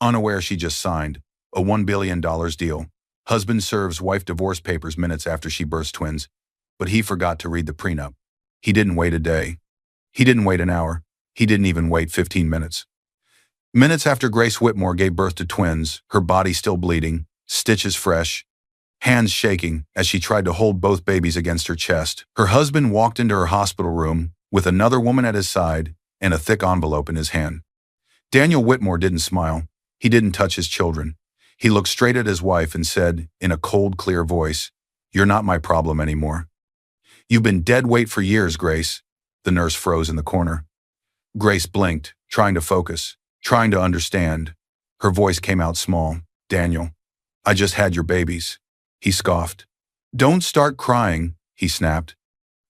unaware she just signed a $1 billion deal. Husband serves wife divorce papers minutes after she births twins, but he forgot to read the prenup. He didn't wait a day. He didn't wait an hour. He didn't even wait 15 minutes. Minutes after Grace Whitmore gave birth to twins, her body still bleeding, stitches fresh, hands shaking as she tried to hold both babies against her chest, her husband walked into her hospital room with another woman at his side and a thick envelope in his hand. Daniel Whitmore didn't smile. He didn't touch his children. He looked straight at his wife and said, in a cold, clear voice, "You're not my problem anymore." "You've been dead weight for years, Grace." The nurse froze in the corner. Grace blinked, trying to focus, trying to understand. Her voice came out small. "Daniel, I just had your babies." He scoffed. "Don't start crying," he snapped.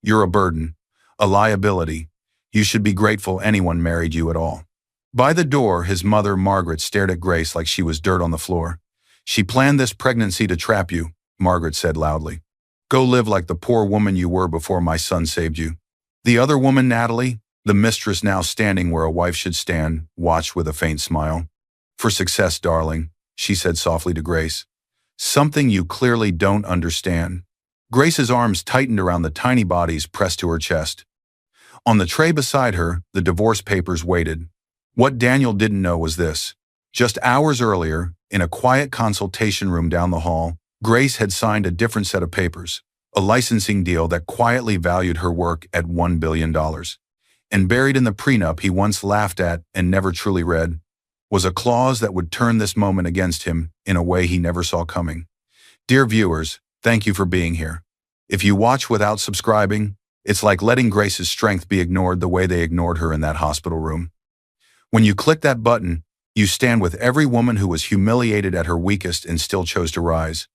"You're a burden, a liability. You should be grateful anyone married you at all." By the door, his mother, Margaret, stared at Grace like she was dirt on the floor. "She planned this pregnancy to trap you," Margaret said loudly. "Go live like the poor woman you were before my son saved you." The other woman, Natalie, the mistress now standing where a wife should stand, watched with a faint smile. "For success, darling," she said softly to Grace. "Something you clearly don't understand." Grace's arms tightened around the tiny bodies pressed to her chest. On the tray beside her, the divorce papers waited. What Daniel didn't know was this. Just hours earlier, in a quiet consultation room down the hall, Grace had signed a different set of papers, a licensing deal that quietly valued her work at $1 billion. And buried in the prenup he once laughed at and never truly read, was a clause that would turn this moment against him in a way he never saw coming. Dear viewers, thank you for being here. If you watch without subscribing, it's like letting Grace's strength be ignored the way they ignored her in that hospital room. When you click that button, you stand with every woman who was humiliated at her weakest and still chose to rise.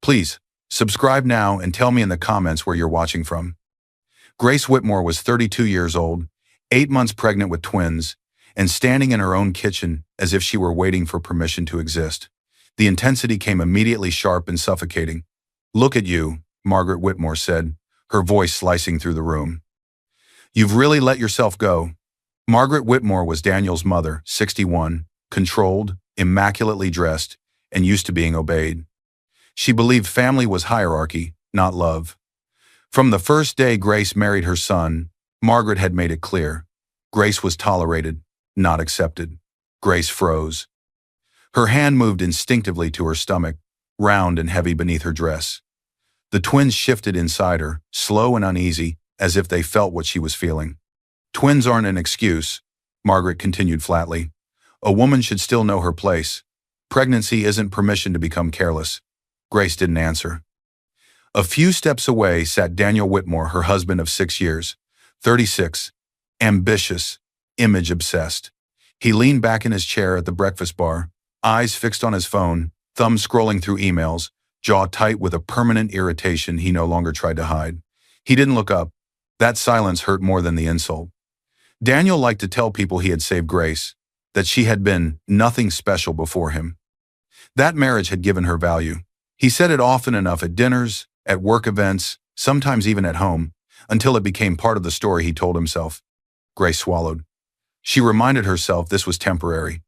Please, subscribe now and tell me in the comments where you're watching from. Grace Whitmore was 32 years old, 8 months pregnant with twins, and standing in her own kitchen as if she were waiting for permission to exist. The intensity came immediately sharp and suffocating. "Look at you," Margaret Whitmore said, her voice slicing through the room. "You've really let yourself go." Margaret Whitmore was Daniel's mother, 61, controlled, immaculately dressed, and used to being obeyed. She believed family was hierarchy, not love. From the first day Grace married her son, Margaret had made it clear. Grace was tolerated, not accepted. Grace froze. Her hand moved instinctively to her stomach, round and heavy beneath her dress. The twins shifted inside her, slow and uneasy, as if they felt what she was feeling. "Twins aren't an excuse," Margaret continued flatly. "A woman should still know her place. Pregnancy isn't permission to become careless." Grace didn't answer. A few steps away sat Daniel Whitmore, her husband of 6 years, 36, ambitious, image-obsessed. He leaned back in his chair at the breakfast bar, eyes fixed on his phone, thumb scrolling through emails, jaw tight with a permanent irritation he no longer tried to hide. He didn't look up. That silence hurt more than the insult. Daniel liked to tell people he had saved Grace, that she had been nothing special before him. That marriage had given her value. He said it often enough at dinners, at work events, sometimes even at home, until it became part of the story he told himself. Grace swallowed. She reminded herself this was temporary.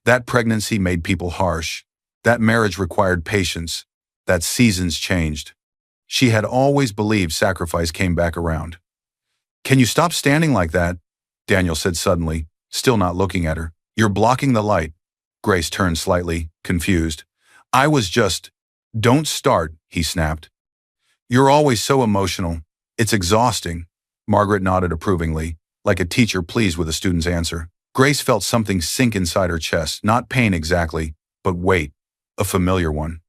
That pregnancy made people harsh. That marriage required patience. That seasons changed. She had always believed sacrifice came back around. "Can you stop standing like that?" Daniel said suddenly, still not looking at her. "You're blocking the light." Grace turned slightly, confused. "I was just—" "Don't start," he snapped. "You're always so emotional. It's exhausting." Margaret nodded approvingly, like a teacher pleased with a student's answer. Grace felt something sink inside her chest, not pain exactly, but weight, a familiar one.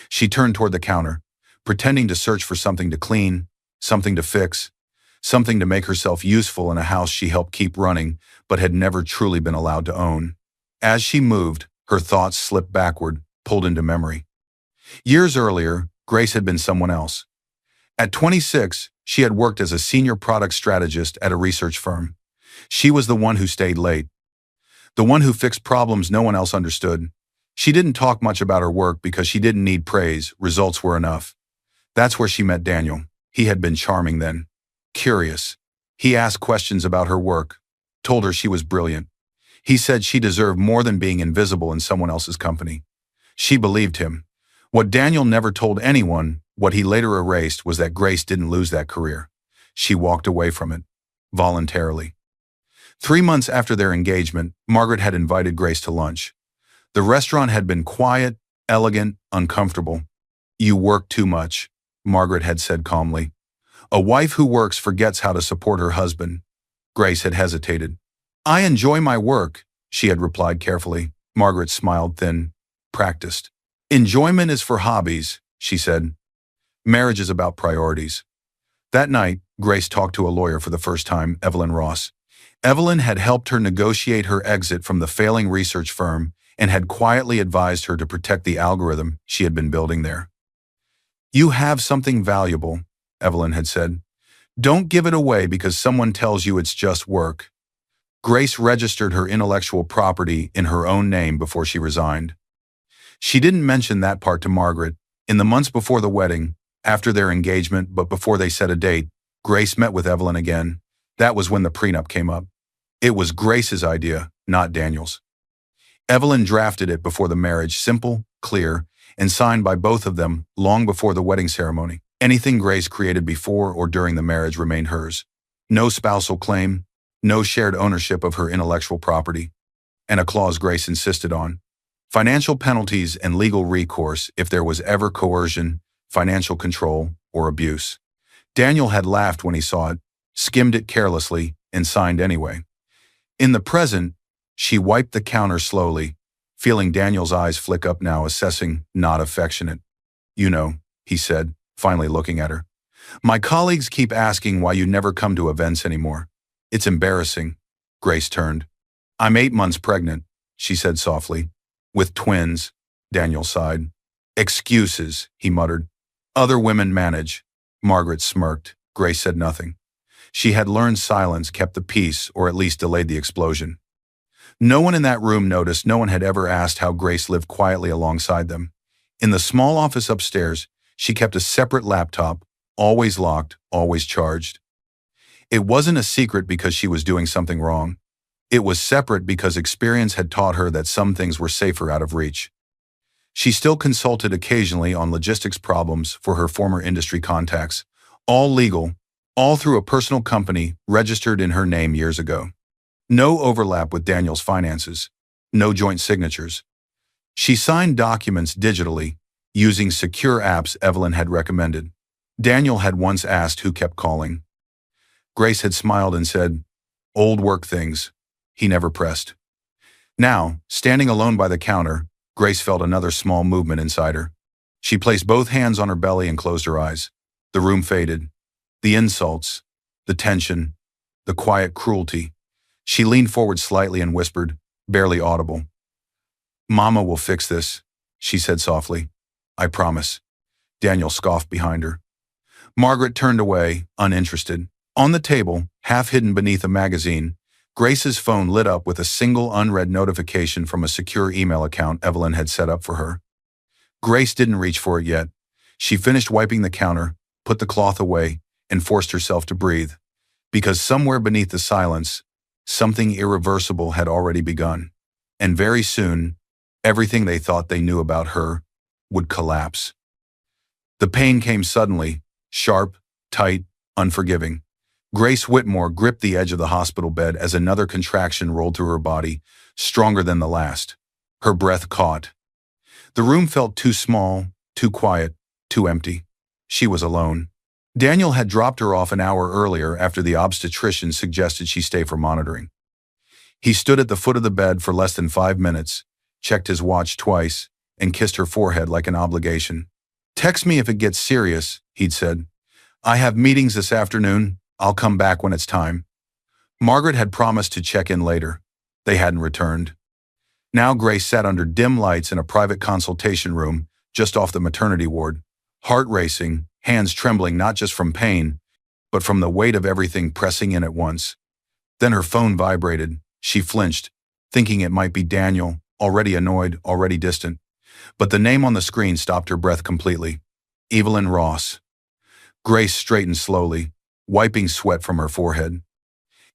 She turned toward the counter, pretending to search for something to clean, something to fix, something to make herself useful in a house she helped keep running but had never truly been allowed to own. As she moved, her thoughts slipped backward, pulled into memory. Years earlier, Grace had been someone else. At 26, she had worked as a senior product strategist at a research firm. She was the one who stayed late, the one who fixed problems no one else understood. She didn't talk much about her work because she didn't need praise, results were enough. That's where she met Daniel. He had been charming then. Curious. He asked questions about her work, told her she was brilliant. He said she deserved more than being invisible in someone else's company. She believed him. What Daniel never told anyone, what he later erased, was that Grace didn't lose that career. She walked away from it. Voluntarily. 3 months after their engagement, Margaret had invited Grace to lunch. The restaurant had been quiet, elegant, uncomfortable. "You work too much," Margaret had said calmly. "A wife who works forgets how to support her husband." Grace had hesitated. "I enjoy my work," she had replied carefully. Margaret smiled thin, practiced. "Enjoyment is for hobbies," she said. "Marriage is about priorities." That night, Grace talked to a lawyer for the first time, Evelyn Ross. Evelyn had helped her negotiate her exit from the failing research firm and had quietly advised her to protect the algorithm she had been building there. "You have something valuable," Evelyn had said. "Don't give it away because someone tells you it's just work." Grace registered her intellectual property in her own name before she resigned. She didn't mention that part to Margaret. In the months before the wedding, after their engagement but before they set a date, Grace met with Evelyn again. That was when the prenup came up. It was Grace's idea, not Daniel's. Evelyn drafted it before the marriage, simple, clear, and signed by both of them long before the wedding ceremony. Anything Grace created before or during the marriage remained hers. No spousal claim, no shared ownership of her intellectual property, and a clause Grace insisted on: financial penalties and legal recourse if there was ever coercion, financial control, or abuse. Daniel had laughed when he saw it, skimmed it carelessly, and signed anyway. In the present, she wiped the counter slowly, feeling Daniel's eyes flick up now, assessing, not affectionate. "You know," he said, finally looking at her. "My colleagues keep asking why you never come to events anymore. It's embarrassing." Grace turned. "I'm 8 months pregnant," she said softly. "With twins," Daniel sighed. "Excuses," he muttered. "Other women manage." Margaret smirked. Grace said nothing. She had learned silence kept the peace, or at least delayed the explosion. No one in that room noticed. No one had ever asked how Grace lived quietly alongside them. In the small office upstairs, she kept a separate laptop, always locked, always charged. It wasn't a secret because she was doing something wrong. It was separate because experience had taught her that some things were safer out of reach. She still consulted occasionally on logistics problems for her former industry contacts, all legal, all through a personal company registered in her name years ago. No overlap with Daniel's finances, no joint signatures. She signed documents digitally, using secure apps Evelyn had recommended. Daniel had once asked who kept calling. Grace had smiled and said, "Old work things." He never pressed. Now, standing alone by the counter, Grace felt another small movement inside her. She placed both hands on her belly and closed her eyes. The room faded. The insults, the tension, the quiet cruelty. She leaned forward slightly and whispered, barely audible, "Mama will fix this," she said softly. "I promise." Daniel scoffed behind her. Margaret turned away, uninterested. On the table, half hidden beneath a magazine, Grace's phone lit up with a single unread notification from a secure email account Evelyn had set up for her. Grace didn't reach for it yet. She finished wiping the counter, put the cloth away, and forced herself to breathe. Because somewhere beneath the silence, something irreversible had already begun. And very soon, everything they thought they knew about her would collapse. The pain came suddenly, sharp, tight, unforgiving. Grace Whitmore gripped the edge of the hospital bed as another contraction rolled through her body, stronger than the last. Her breath caught. The room felt too small, too quiet, too empty. She was alone. Daniel had dropped her off an hour earlier after the obstetrician suggested she stay for monitoring. He stood at the foot of the bed for less than 5 minutes, checked his watch twice, and kissed her forehead like an obligation. "Text me if it gets serious," he'd said. "I have meetings this afternoon. I'll come back when it's time." Margaret had promised to check in later. They hadn't returned. Now Grace sat under dim lights in a private consultation room just off the maternity ward, heart racing, hands trembling not just from pain, but from the weight of everything pressing in at once. Then her phone vibrated. She flinched, thinking it might be Daniel, already annoyed, already distant. But the name on the screen stopped her breath completely. Evelyn Ross. Grace straightened slowly, wiping sweat from her forehead.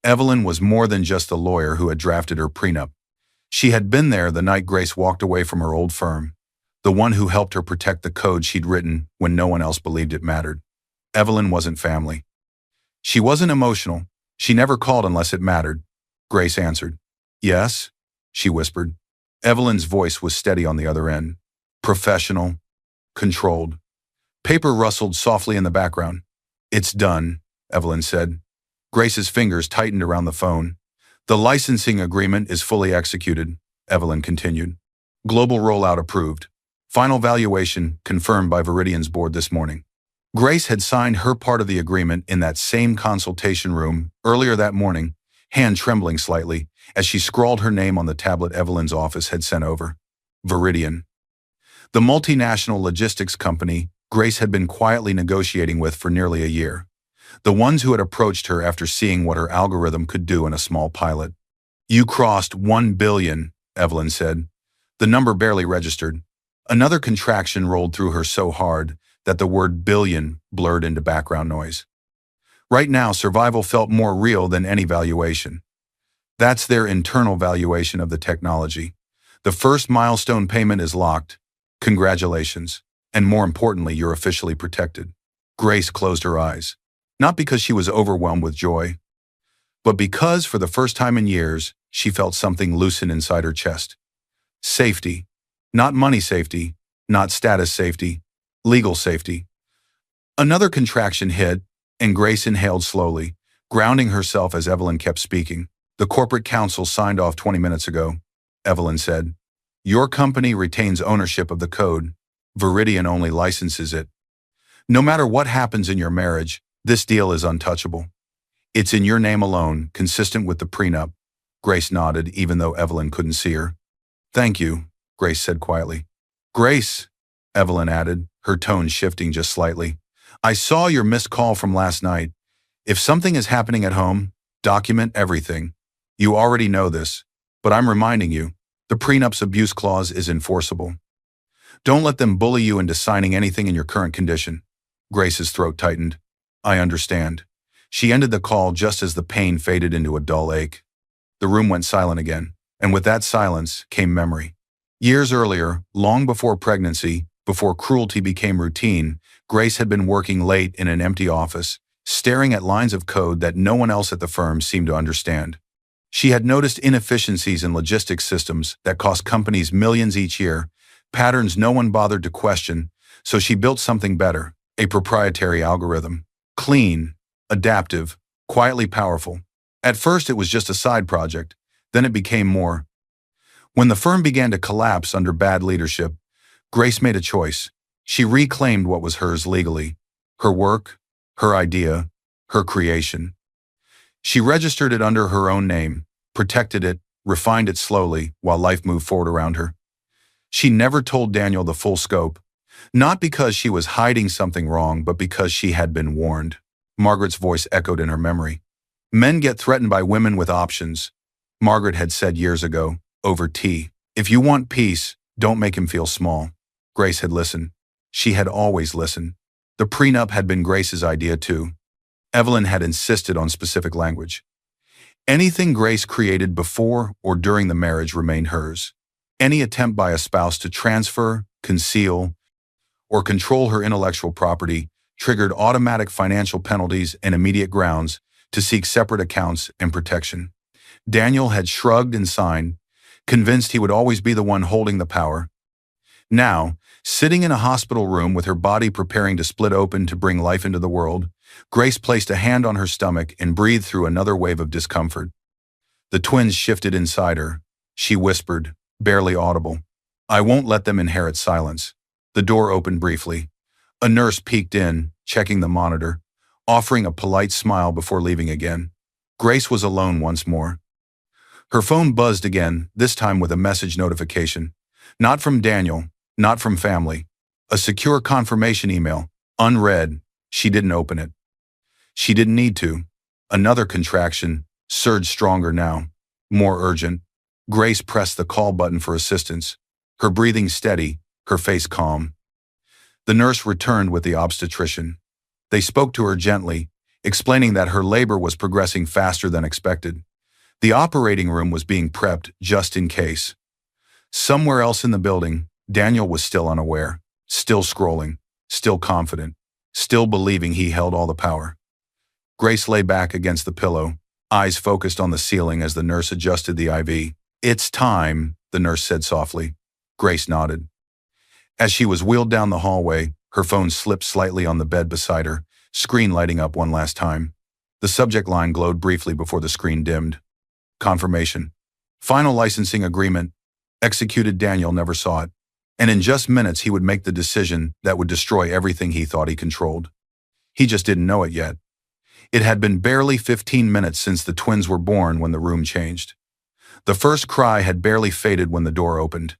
Evelyn was more than just the lawyer who had drafted her prenup. She had been there the night Grace walked away from her old firm, the one who helped her protect the code she'd written when no one else believed it mattered. Evelyn wasn't family. She wasn't emotional. She never called unless it mattered. Grace answered. Yes, she whispered. Evelyn's voice was steady on the other end. Professional, controlled. Paper rustled softly in the background. It's done, Evelyn said. Grace's fingers tightened around the phone. The licensing agreement is fully executed, Evelyn continued. Global rollout approved. Final valuation confirmed by Viridian's board this morning. Grace had signed her part of the agreement in that same consultation room earlier that morning, hand trembling slightly as she scrawled her name on the tablet Evelyn's office had sent over. Viridian. The multinational logistics company Grace had been quietly negotiating with for nearly a year. The ones who had approached her after seeing what her algorithm could do in a small pilot. You crossed 1 billion, Evelyn said. The number barely registered. Another contraction rolled through her so hard that the word billion blurred into background noise. Right now, survival felt more real than any valuation. That's their internal valuation of the technology. The first milestone payment is locked. Congratulations. And more importantly, you're officially protected. Grace closed her eyes. Not because she was overwhelmed with joy, but because for the first time in years, she felt something loosen inside her chest. Safety. Not money safety, not status safety, legal safety. Another contraction hit, and Grace inhaled slowly, grounding herself as Evelyn kept speaking. The corporate counsel signed off 20 minutes ago, Evelyn said. Your company retains ownership of the code. Viridian only licenses it. No matter what happens in your marriage, this deal is untouchable. It's in your name alone, consistent with the prenup. Grace nodded, even though Evelyn couldn't see her. Thank you, Grace said quietly. Grace, Evelyn added, her tone shifting just slightly. I saw your missed call from last night. If something is happening at home, document everything. You already know this, but I'm reminding you, the prenup's abuse clause is enforceable. Don't let them bully you into signing anything in your current condition. Grace's throat tightened. I understand. She ended the call just as the pain faded into a dull ache. The room went silent again, and with that silence came memory. Years earlier, long before pregnancy, before cruelty became routine, Grace had been working late in an empty office, staring at lines of code that no one else at the firm seemed to understand. She had noticed inefficiencies in logistics systems that cost companies millions each year, patterns no one bothered to question, so she built something better, a proprietary algorithm. Clean, adaptive, quietly powerful. At first it was just a side project, then it became more. When the firm began to collapse under bad leadership, Grace made a choice. She reclaimed what was hers legally. Her work, her idea, her creation. She registered it under her own name, protected it, refined it slowly while life moved forward around her. She never told Daniel the full scope, not because she was hiding something wrong, but because she had been warned. Margaret's voice echoed in her memory. Men get threatened by women with options, Margaret had said years ago, over tea. If you want peace, don't make him feel small. Grace had listened. She had always listened. The prenup had been Grace's idea too. Evelyn had insisted on specific language. Anything Grace created before or during the marriage remained hers. Any attempt by a spouse to transfer, conceal, or control her intellectual property triggered automatic financial penalties and immediate grounds to seek separate accounts and protection. Daniel had shrugged and signed, convinced he would always be the one holding the power. Now, sitting in a hospital room with her body preparing to split open to bring life into the world, Grace placed a hand on her stomach and breathed through another wave of discomfort. The twins shifted inside her. She whispered, barely audible, I won't let them inherit silence. The door opened briefly. A nurse peeked in, checking the monitor, offering a polite smile before leaving again. Grace was alone once more. Her phone buzzed again, this time with a message notification. Not from Daniel, not from family. A secure confirmation email, unread. She didn't open it. She didn't need to. Another contraction, surged stronger now, more urgent. Grace pressed the call button for assistance, her breathing steady, her face calm. The nurse returned with the obstetrician. They spoke to her gently, explaining that her labor was progressing faster than expected. The operating room was being prepped just in case. Somewhere else in the building, Daniel was still unaware, still scrolling, still confident, still believing he held all the power. Grace lay back against the pillow, eyes focused on the ceiling as the nurse adjusted the IV. "It's time," the nurse said softly. Grace nodded. As she was wheeled down the hallway, her phone slipped slightly on the bed beside her, screen lighting up one last time. The subject line glowed briefly before the screen dimmed. Confirmation. Final licensing agreement. Executed. Daniel never saw it. And in just minutes he would make the decision that would destroy everything he thought he controlled. He just didn't know it yet. It had been barely 15 minutes since the twins were born when the room changed. The first cry had barely faded when the door opened.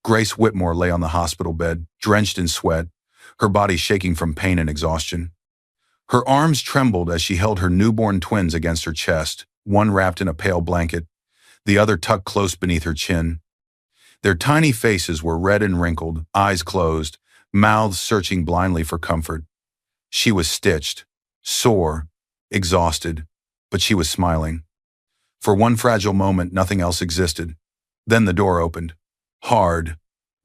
Grace Whitmore lay on the hospital bed, drenched in sweat, her body shaking from pain and exhaustion. Her arms trembled as she held her newborn twins against her chest, one wrapped in a pale blanket, the other tucked close beneath her chin. Their tiny faces were red and wrinkled, eyes closed, mouths searching blindly for comfort. She was stitched, sore, exhausted, but she was smiling. For one fragile moment, nothing else existed. Then the door opened. Hard.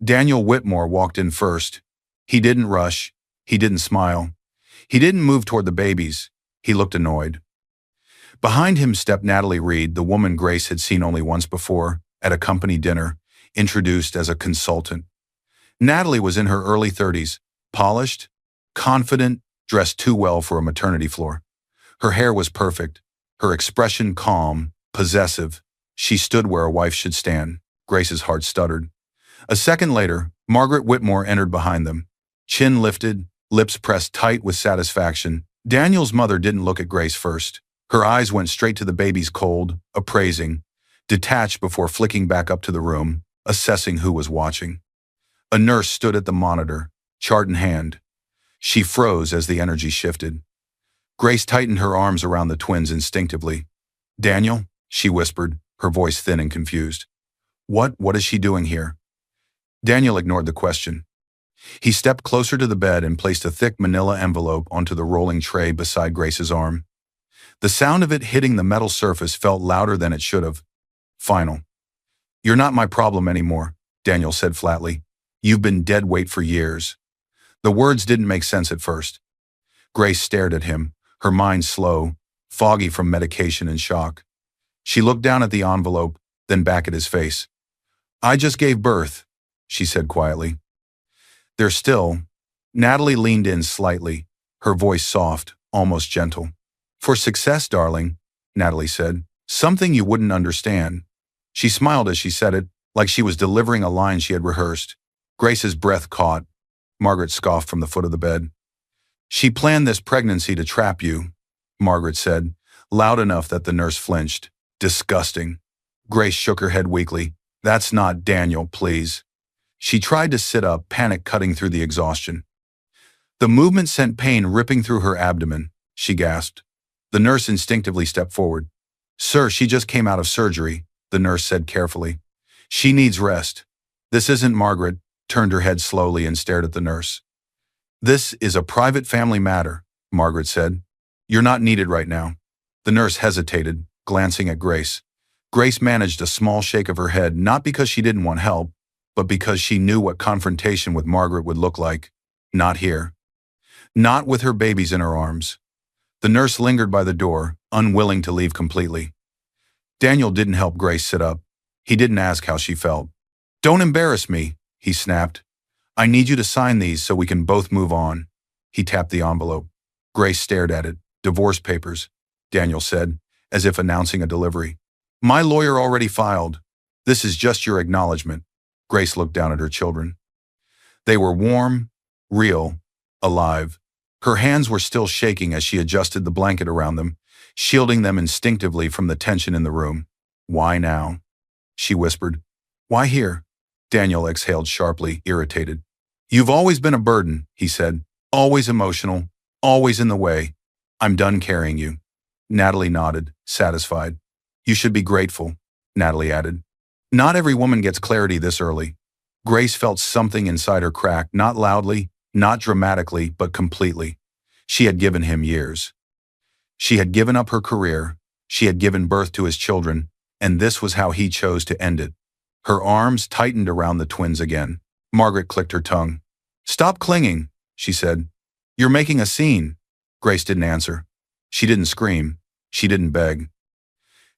Daniel Whitmore walked in first. He didn't rush. He didn't smile. He didn't move toward the babies. He looked annoyed. Behind him stepped Natalie Reed, the woman Grace had seen only once before, at a company dinner, introduced as a consultant. Natalie was in her early 30s, polished, confident, dressed too well for a maternity floor. Her hair was perfect, her expression calm, possessive. She stood where a wife should stand. Grace's heart stuttered. A second later, Margaret Whitmore entered behind them. Chin lifted, lips pressed tight with satisfaction. Daniel's mother didn't look at Grace first. Her eyes went straight to the baby's cold, appraising, detached before flicking back up to the room, assessing who was watching. A nurse stood at the monitor, chart in hand. She froze as the energy shifted. Grace tightened her arms around the twins instinctively. "Daniel," she whispered, her voice thin and confused. What is she doing here?" Daniel ignored the question. He stepped closer to the bed and placed a thick manila envelope onto the rolling tray beside Grace's arm. The sound of it hitting the metal surface felt louder than it should have. Final. "You're not my problem anymore," Daniel said flatly. "You've been dead weight for years." The words didn't make sense at first. Grace stared at him, her mind slow, foggy from medication and shock. She looked down at the envelope, then back at his face. "I just gave birth," she said quietly. "They're still." Natalie leaned in slightly, her voice soft, almost gentle. "For success, darling," Natalie said. "Something you wouldn't understand." She smiled as she said it, like she was delivering a line she had rehearsed. Grace's breath caught. Margaret scoffed from the foot of the bed. "She planned this pregnancy to trap you," Margaret said, loud enough that the nurse flinched. "Disgusting." Grace shook her head weakly. "That's not Daniel, please." She tried to sit up, panic cutting through the exhaustion. The movement sent pain ripping through her abdomen. She gasped. The nurse instinctively stepped forward. "Sir, she just came out of surgery," the nurse said carefully. "She needs rest." "This isn't." Margaret turned her head slowly and stared at the nurse. "This is a private family matter," Margaret said. "You're not needed right now." The nurse hesitated, glancing at Grace. Grace managed a small shake of her head, not because she didn't want help, but because she knew what confrontation with Margaret would look like. Not here. Not with her babies in her arms. The nurse lingered by the door, unwilling to leave completely. Daniel didn't help Grace sit up. He didn't ask how she felt. "Don't embarrass me," he snapped. "I need you to sign these so we can both move on." He tapped the envelope. Grace stared at it. "Divorce papers," Daniel said, as if announcing a delivery. "My lawyer already filed. This is just your acknowledgement." Grace looked down at her children. They were warm, real, alive. Her hands were still shaking as she adjusted the blanket around them, shielding them instinctively from the tension in the room. "Why now?" she whispered. "Why here?" Daniel exhaled sharply, irritated. "You've always been a burden," he said. "Always emotional, always in the way. I'm done carrying you." Natalie nodded, satisfied. "You should be grateful," Natalie added. Not every woman gets clarity this early. Grace felt something inside her crack, not loudly, not dramatically, but completely. She had given him years. She had given up her career, she had given birth to his children, and this was how he chose to end it. Her arms tightened around the twins again. Margaret clicked her tongue. "Stop clinging," she said. "You're making a scene." Grace didn't answer. She didn't scream. She didn't beg.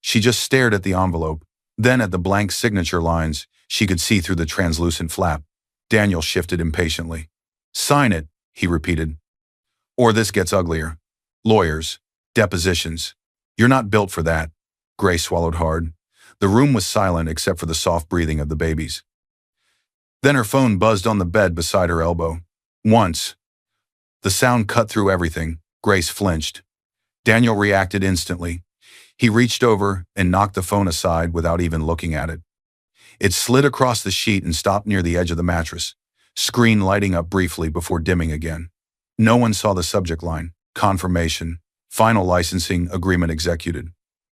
She just stared at the envelope, then at the blank signature lines she could see through the translucent flap. Daniel shifted impatiently. "Sign it," he repeated. "Or this gets uglier. Lawyers. Depositions. You're not built for that." Grace swallowed hard. The room was silent except for the soft breathing of the babies. Then her phone buzzed on the bed beside her elbow. Once. The sound cut through everything. Grace flinched. Daniel reacted instantly. He reached over and knocked the phone aside without even looking at it. It slid across the sheet and stopped near the edge of the mattress, screen lighting up briefly before dimming again. No one saw the subject line. Confirmation. Final licensing agreement executed.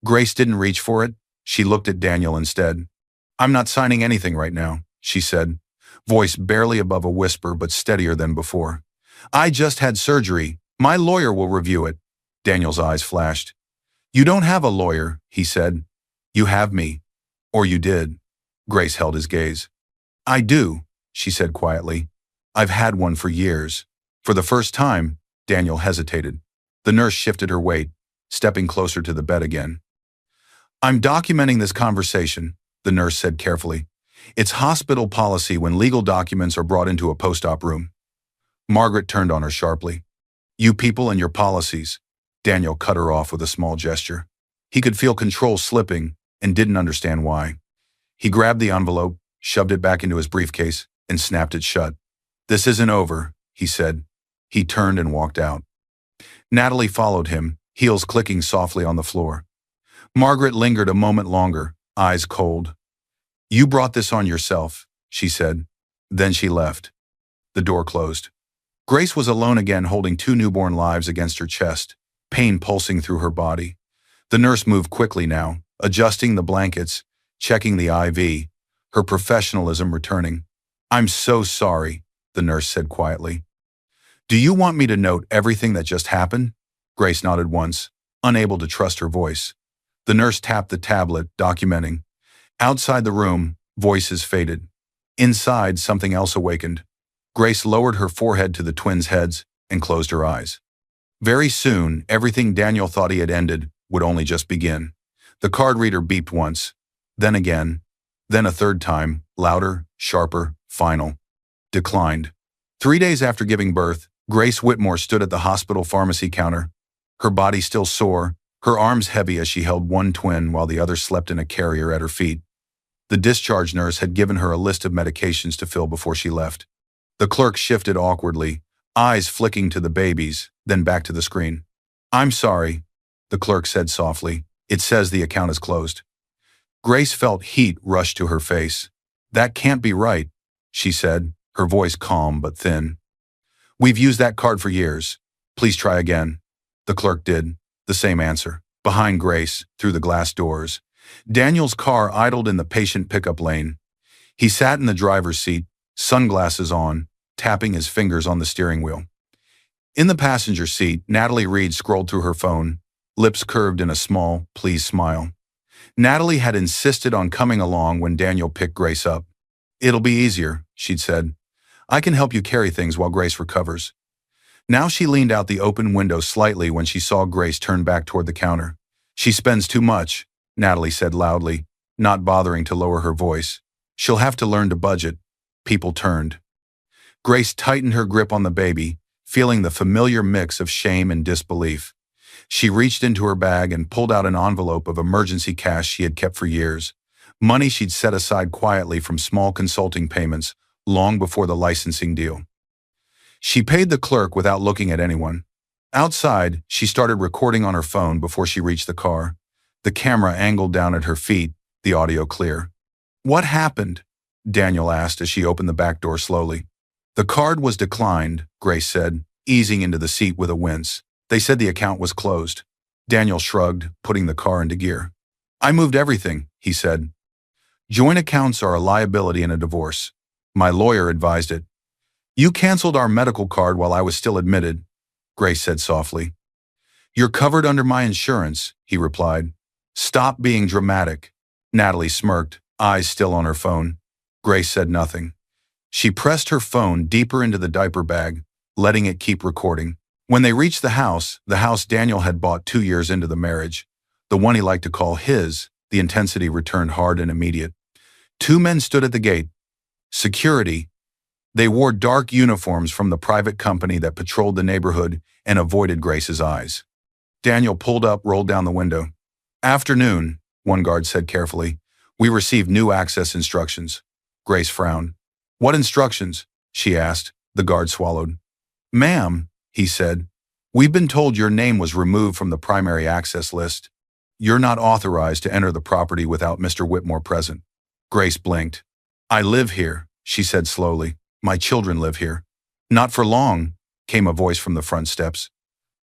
Grace didn't reach for it. She looked at Daniel instead. "I'm not signing anything right now," she said, voice barely above a whisper but steadier than before. "I just had surgery. My lawyer will review it." Daniel's eyes flashed. "You don't have a lawyer," he said. "You have me. Or you did." Grace held his gaze. "I do," she said quietly. "I've had one for years." For the first time, Daniel hesitated. The nurse shifted her weight, stepping closer to the bed again. "I'm documenting this conversation," the nurse said carefully. "It's hospital policy when legal documents are brought into a post-op room." Margaret turned on her sharply. "You people and your policies." Daniel cut her off with a small gesture. He could feel control slipping and didn't understand why. He grabbed the envelope, shoved it back into his briefcase, and snapped it shut. "This isn't over," he said. He turned and walked out. Natalie followed him, heels clicking softly on the floor. Margaret lingered a moment longer, eyes cold. "You brought this on yourself," she said. Then she left. The door closed. Grace was alone again, holding 2 newborn lives against her chest, pain pulsing through her body. The nurse moved quickly now, adjusting the blankets, checking the IV, her professionalism returning. "I'm so sorry," the nurse said quietly. "Do you want me to note everything that just happened?" Grace nodded once, unable to trust her voice. The nurse tapped the tablet, documenting. Outside the room, voices faded. Inside, something else awakened. Grace lowered her forehead to the twins' heads and closed her eyes. Very soon, everything Daniel thought he had ended would only just begin. The card reader beeped once, then again, then a third time, louder, sharper, final. Declined. 3 days after giving birth, Grace Whitmore stood at the hospital pharmacy counter, her body still sore, her arms heavy as she held one twin while the other slept in a carrier at her feet. The discharge nurse had given her a list of medications to fill before she left. The clerk shifted awkwardly, eyes flicking to the babies, then back to the screen. "I'm sorry," the clerk said softly. "It says the account is closed." Grace felt heat rush to her face. "That can't be right," she said, her voice calm but thin. "We've used that card for years. Please try again." The clerk did. The same answer. Behind Grace, through the glass doors, Daniel's car idled in the patient pickup lane. He sat in the driver's seat, sunglasses on, tapping his fingers on the steering wheel. In the passenger seat, Natalie Reed scrolled through her phone, lips curved in a small, pleased smile. Natalie had insisted on coming along when Daniel picked Grace up. "It'll be easier," she'd said. "I can help you carry things while Grace recovers." Now she leaned out the open window slightly when she saw Grace turn back toward the counter. "She spends too much," Natalie said loudly, not bothering to lower her voice. "She'll have to learn to budget." People turned. Grace tightened her grip on the baby, feeling the familiar mix of shame and disbelief. She reached into her bag and pulled out an envelope of emergency cash she had kept for years, money she'd set aside quietly from small consulting payments long before the licensing deal. She paid the clerk without looking at anyone. Outside, she started recording on her phone before she reached the car, the camera angled down at her feet, the audio clear. "What happened?" Daniel asked as she opened the back door slowly. "The card was declined," Grace said, easing into the seat with a wince. "They said the account was closed." Daniel shrugged, putting the car into gear. "I moved everything," he said. "Joint accounts are a liability in a divorce. My lawyer advised it." "You canceled our medical card while I was still admitted," Grace said softly. You're covered under my insurance, he replied. Stop being dramatic. Natalie smirked, eyes still on her phone. Grace said nothing. She pressed her phone deeper into the diaper bag, letting it keep recording. When they reached the house Daniel had bought 2 years into the marriage, the one he liked to call his, the intensity returned hard and immediate. 2 men stood at the gate. Security. They wore dark uniforms from the private company that patrolled the neighborhood and avoided Grace's eyes. Daniel pulled up, rolled down the window. Afternoon, one guard said carefully. We received new access instructions. Grace frowned. What instructions? She asked. The guard swallowed. Ma'am, he said, we've been told your name was removed from the primary access list. You're not authorized to enter the property without Mr. Whitmore present. Grace blinked. I live here, she said slowly. My children live here. Not for long, came a voice from the front steps.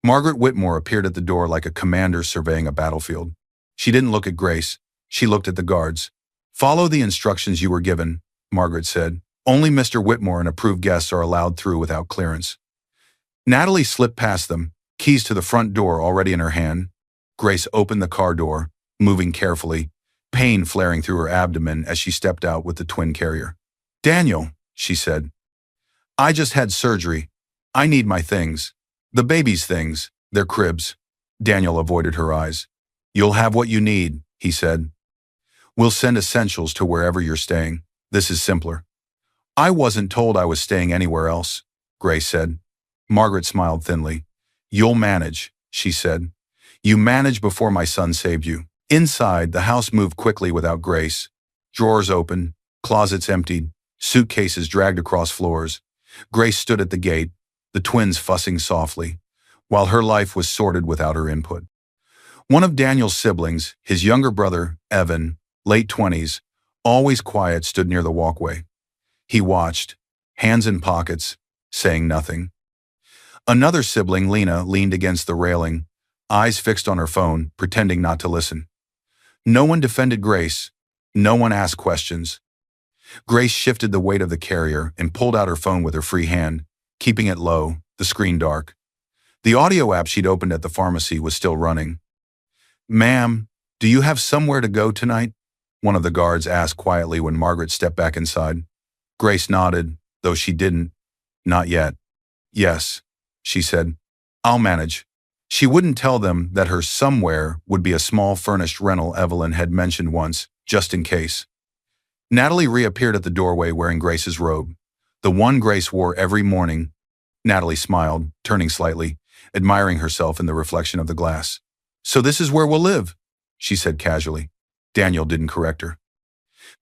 Margaret Whitmore appeared at the door like a commander surveying a battlefield. She didn't look at Grace. She looked at the guards. Follow the instructions you were given, Margaret said. Only Mr. Whitmore and approved guests are allowed through without clearance. Natalie slipped past them, keys to the front door already in her hand. Grace opened the car door, moving carefully, pain flaring through her abdomen as she stepped out with the twin carrier. Daniel, she said. I just had surgery. I need my things. The baby's things, their cribs. Daniel avoided her eyes. You'll have what you need, he said. We'll send essentials to wherever you're staying. This is simpler. I wasn't told I was staying anywhere else, Grace said. Margaret smiled thinly. You'll manage, she said. You managed before my son saved you. Inside, the house moved quickly without Grace. Drawers opened, closets emptied, suitcases dragged across floors. Grace stood at the gate, the twins fussing softly, while her life was sorted without her input. One of Daniel's siblings, his younger brother, Evan, late 20s, always quiet, stood near the walkway. He watched, hands in pockets, saying nothing. Another sibling, Lena, leaned against the railing, eyes fixed on her phone, pretending not to listen. No one defended Grace. No one asked questions. Grace shifted the weight of the carrier and pulled out her phone with her free hand, keeping it low, the screen dark. The audio app she'd opened at the pharmacy was still running. Ma'am, do you have somewhere to go tonight? One of the guards asked quietly when Margaret stepped back inside. Grace nodded, though she didn't. Not yet. Yes, she said. I'll manage. She wouldn't tell them that her somewhere would be a small furnished rental Evelyn had mentioned once, just in case. Natalie reappeared at the doorway wearing Grace's robe, the one Grace wore every morning. Natalie smiled, turning slightly, admiring herself in the reflection of the glass. So this is where we'll live, she said casually. Daniel didn't correct her.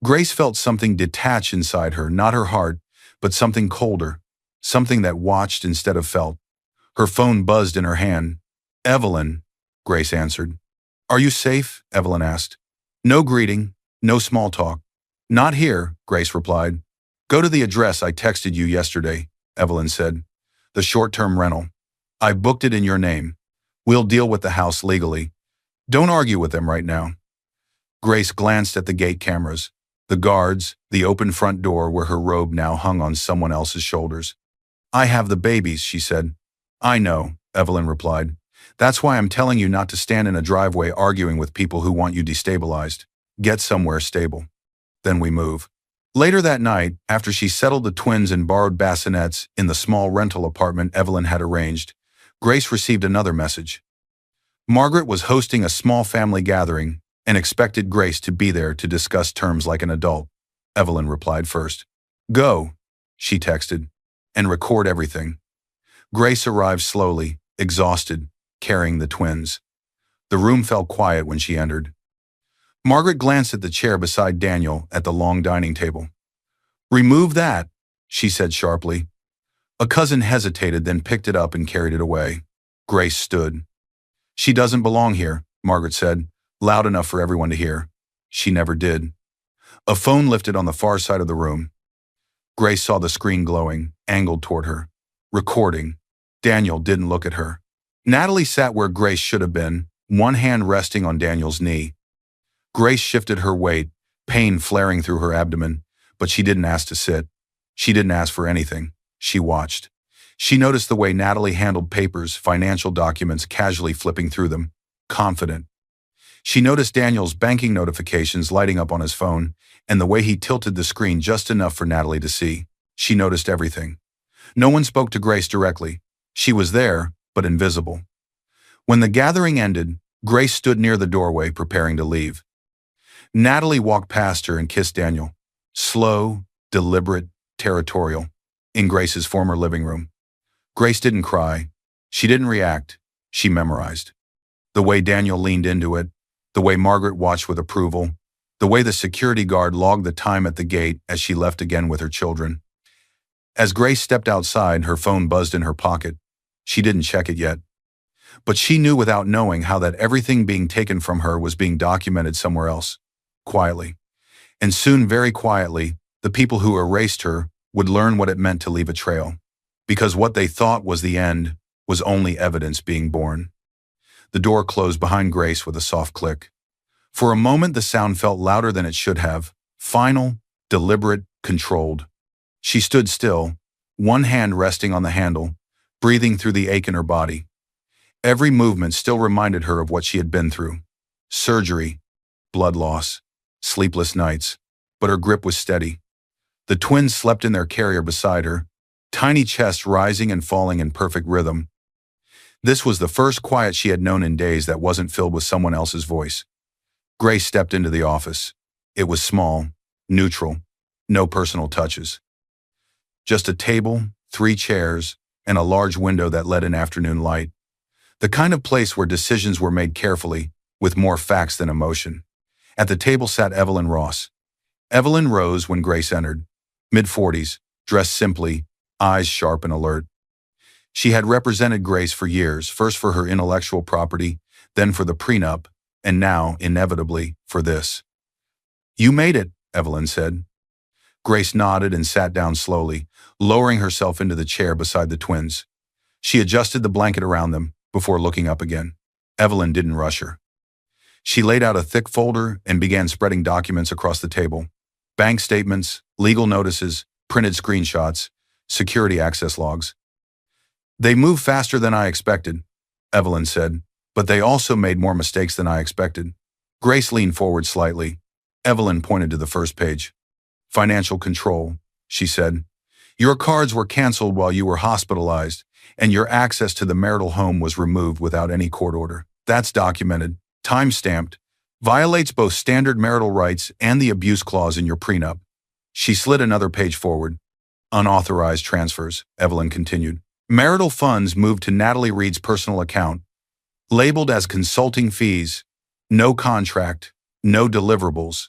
Grace felt something detach inside her, not her heart, but something colder, something that watched instead of felt. Her phone buzzed in her hand. Evelyn, Grace answered. Are you safe? Evelyn asked. No greeting, no small talk. Not here, Grace replied. Go to the address I texted you yesterday, Evelyn said. The short-term rental. I booked it in your name. We'll deal with the house legally. Don't argue with them right now. Grace glanced at the gate cameras, the guards, the open front door where her robe now hung on someone else's shoulders. I have the babies, she said. I know, Evelyn replied. That's why I'm telling you not to stand in a driveway arguing with people who want you destabilized. Get somewhere stable. Then we move. Later that night, after she settled the twins and borrowed bassinets in the small rental apartment Evelyn had arranged, Grace received another message. Margaret was hosting a small family gathering and expected Grace to be there to discuss terms like an adult. Evelyn replied first. Go, she texted, and record everything. Grace arrived slowly, exhausted, carrying the twins. The room fell quiet when she entered. Margaret glanced at the chair beside Daniel at the long dining table. Remove that, she said sharply. A cousin hesitated, then picked it up and carried it away. Grace stood. She doesn't belong here, Margaret said, loud enough for everyone to hear. She never did. A phone lifted on the far side of the room. Grace saw the screen glowing, angled toward her. Recording. Daniel didn't look at her. Natalie sat where Grace should have been, one hand resting on Daniel's knee. Grace shifted her weight, pain flaring through her abdomen, but she didn't ask to sit. She didn't ask for anything. She watched. She noticed the way Natalie handled papers, financial documents, casually flipping through them, confident. She noticed Daniel's banking notifications lighting up on his phone, and the way he tilted the screen just enough for Natalie to see. She noticed everything. No one spoke to Grace directly. She was there, but invisible. When the gathering ended, Grace stood near the doorway, preparing to leave. Natalie walked past her and kissed Daniel. Slow, deliberate, territorial, in Grace's former living room. Grace didn't cry. She didn't react. She memorized. The way Daniel leaned into it, the way Margaret watched with approval, the way the security guard logged the time at the gate as she left again with her children. As Grace stepped outside, her phone buzzed in her pocket. She didn't check it yet. But she knew without knowing how that everything being taken from her was being documented somewhere else, quietly. And soon, very quietly, the people who erased her would learn what it meant to leave a trail. Because what they thought was the end was only evidence being born. The door closed behind Grace with a soft click. For a moment, the sound felt louder than it should have, final, deliberate, controlled. She stood still, one hand resting on the handle, breathing through the ache in her body. Every movement still reminded her of what she had been through. Surgery, blood loss, sleepless nights, but her grip was steady. The twins slept in their carrier beside her, tiny chests rising and falling in perfect rhythm. This was the first quiet she had known in days that wasn't filled with someone else's voice. Grace stepped into the office. It was small, neutral, no personal touches. Just a table, 3 chairs, and a large window that let in afternoon light. The kind of place where decisions were made carefully, with more facts than emotion. At the table sat Evelyn Ross. Evelyn rose when Grace entered, mid-40s, dressed simply, eyes sharp and alert. She had represented Grace for years, first for her intellectual property, then for the prenup, and now, inevitably, for this. "You made it," Evelyn said. Grace nodded and sat down slowly, lowering herself into the chair beside the twins. She adjusted the blanket around them before looking up again. Evelyn didn't rush her. She laid out a thick folder and began spreading documents across the table. Bank statements, legal notices, printed screenshots, security access logs. "They moved faster than I expected," Evelyn said, "but they also made more mistakes than I expected." Grace leaned forward slightly. Evelyn pointed to the first page. "Financial control," she said. "Your cards were canceled while you were hospitalized, and your access to the marital home was removed without any court order. That's documented, time-stamped, violates both standard marital rights and the abuse clause in your prenup." She slid another page forward. "Unauthorized transfers," Evelyn continued. "Marital funds moved to Natalie Reed's personal account, labeled as consulting fees, no contract, no deliverables,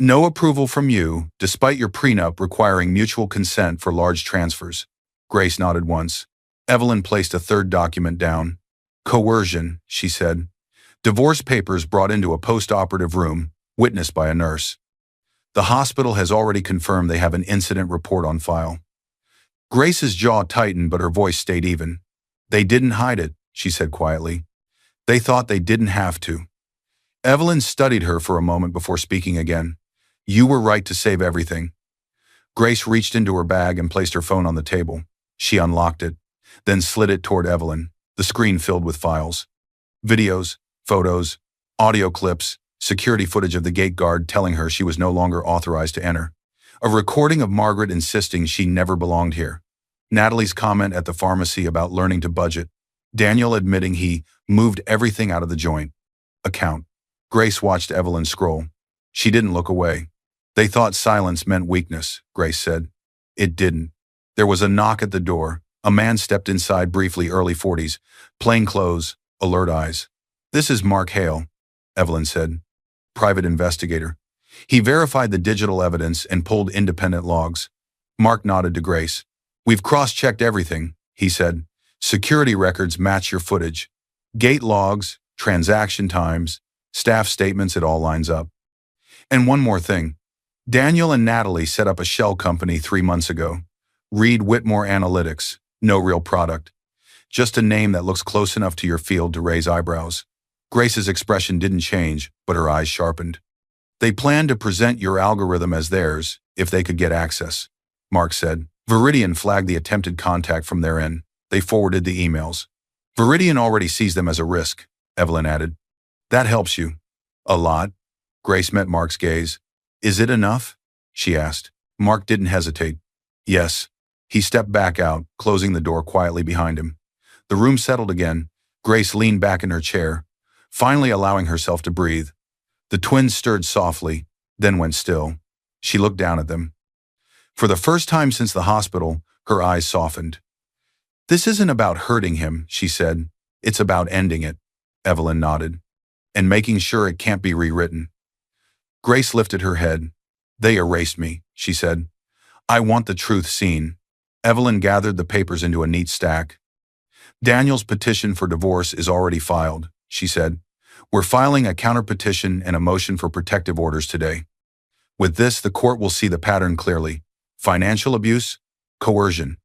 no approval from you, despite your prenup requiring mutual consent for large transfers." Grace nodded once. Evelyn placed a third document down. "Coercion," she said. "Divorce papers brought into a post-operative room, witnessed by a nurse. The hospital has already confirmed they have an incident report on file." Grace's jaw tightened, but her voice stayed even. "They didn't hide it," she said quietly. "They thought they didn't have to." Evelyn studied her for a moment before speaking again. "You were right to save everything." Grace reached into her bag and placed her phone on the table. She unlocked it, then slid it toward Evelyn, the screen filled with files. Videos, photos, audio clips, security footage of the gate guard telling her she was no longer authorized to enter. A recording of Margaret insisting she never belonged here. Natalie's comment at the pharmacy about learning to budget. Daniel admitting he moved everything out of the joint account. Grace watched Evelyn scroll. She didn't look away. "They thought silence meant weakness," Grace said. It didn't. There was a knock at the door. A man stepped inside briefly, early 40s, plain clothes, alert eyes. "This is Mark Hale," Evelyn said. "Private investigator." He verified the digital evidence and pulled independent logs. Mark nodded to Grace. "We've cross-checked everything," he said. "Security records match your footage. Gate logs, transaction times, staff statements, it all lines up. And one more thing. Daniel and Natalie set up a shell company 3 months ago. Reed Whitmore Analytics. No real product. Just a name that looks close enough to your field to raise eyebrows." Grace's expression didn't change, but her eyes sharpened. "They plan to present your algorithm as theirs, if they could get access," Mark said. Viridian flagged the attempted contact from their end. They forwarded the emails. Viridian already sees them as a risk, Evelyn added. That helps you. A lot. Grace met Mark's gaze. Is it enough? She asked. Mark didn't hesitate. Yes. He stepped back out, closing the door quietly behind him. The room settled again. Grace leaned back in her chair, finally allowing herself to breathe. The twins stirred softly, then went still. She looked down at them. For the first time since the hospital, her eyes softened. This isn't about hurting him, she said. It's about ending it. Evelyn nodded. And making sure it can't be rewritten. Grace lifted her head. They erased me, she said. I want the truth seen. Evelyn gathered the papers into a neat stack. Daniel's petition for divorce is already filed, she said. We're filing a counter-petition and a motion for protective orders today. With this, the court will see the pattern clearly. Financial abuse, coercion,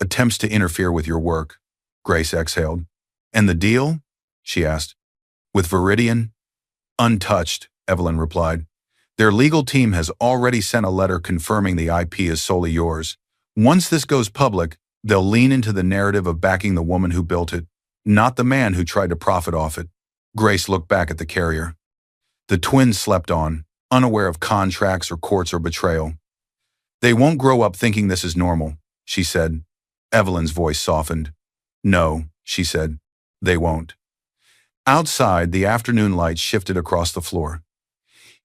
attempts to interfere with your work. Grace exhaled. And the deal? She asked. With Viridian? Untouched, Evelyn replied. Their legal team has already sent a letter confirming the IP is solely yours. Once this goes public, they'll lean into the narrative of backing the woman who built it, not the man who tried to profit off it. Grace looked back at the carrier. The twins slept on, unaware of contracts or courts or betrayal. They won't grow up thinking this is normal, she said. Evelyn's voice softened. No, she said. They won't. Outside, the afternoon light shifted across the floor.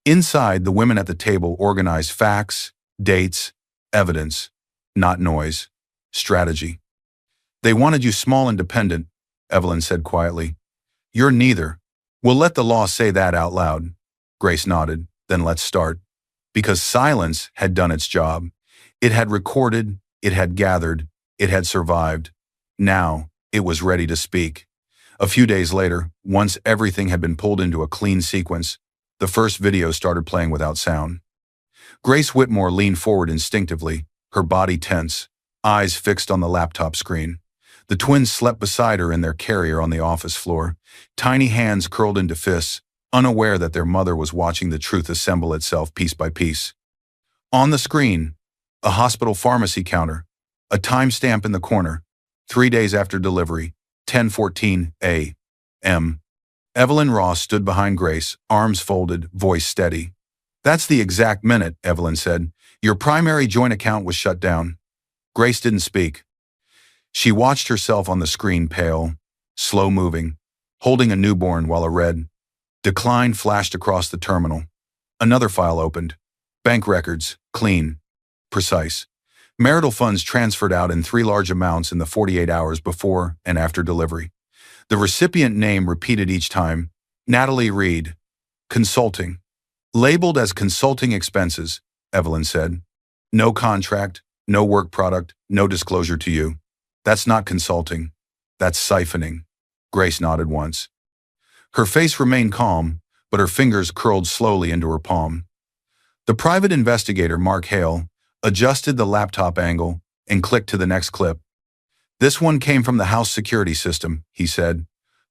Inside, the women at the table organized facts, dates, evidence, not noise, strategy. They wanted you small and dependent, Evelyn said quietly. You're neither. We'll let the law say that out loud. Grace nodded. Then let's start. Because silence had done its job. It had recorded, it had gathered, it had survived. Now, it was ready to speak. A few days later, once everything had been pulled into a clean sequence, the first video started playing without sound. Grace Whitmore leaned forward instinctively, her body tense, eyes fixed on the laptop screen. The twins slept beside her in their carrier on the office floor, tiny hands curled into fists, unaware that their mother was watching the truth assemble itself piece by piece. On the screen, a hospital pharmacy counter, a timestamp in the corner, 3 days after delivery, 10:14 a.m. Evelyn Ross stood behind Grace, arms folded, voice steady. That's the exact minute, Evelyn said. Your primary joint account was shut down. Grace didn't speak. She watched herself on the screen, pale, slow-moving, holding a newborn while a red decline flashed across the terminal. Another file opened. Bank records, clean, precise. Marital funds transferred out in 3 large amounts in the 48 hours before and after delivery. The recipient name repeated each time, Natalie Reed. Consulting. Labeled as consulting expenses, Evelyn said. No contract, no work product, no disclosure to you. That's not consulting. That's siphoning. Grace nodded once. Her face remained calm, but her fingers curled slowly into her palm. The private investigator, Mark Hale, adjusted the laptop angle and clicked to the next clip. This one came from the house security system, he said.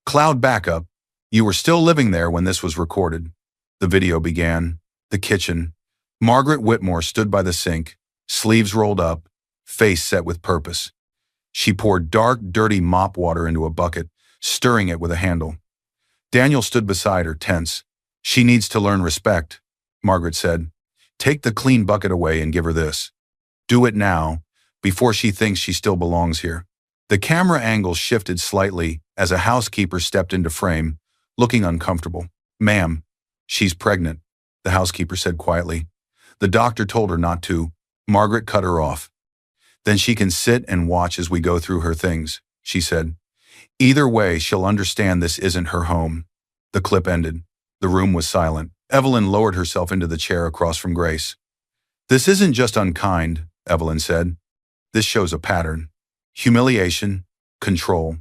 Cloud backup. You were still living there when this was recorded. The video began. The kitchen. Margaret Whitmore stood by the sink, sleeves rolled up, face set with purpose. She poured dark, dirty mop water into a bucket, stirring it with a handle. Daniel stood beside her, tense. She needs to learn respect, Margaret said. Take the clean bucket away and give her this. Do it now, before she thinks she still belongs here. The camera angle shifted slightly as a housekeeper stepped into frame, looking uncomfortable. Ma'am, she's pregnant, the housekeeper said quietly. The doctor told her not to. Margaret cut her off. Then she can sit and watch as we go through her things, she said. Either way, she'll understand this isn't her home. The clip ended. The room was silent. Evelyn lowered herself into the chair across from Grace. This isn't just unkind, Evelyn said. This shows a pattern. Humiliation, control.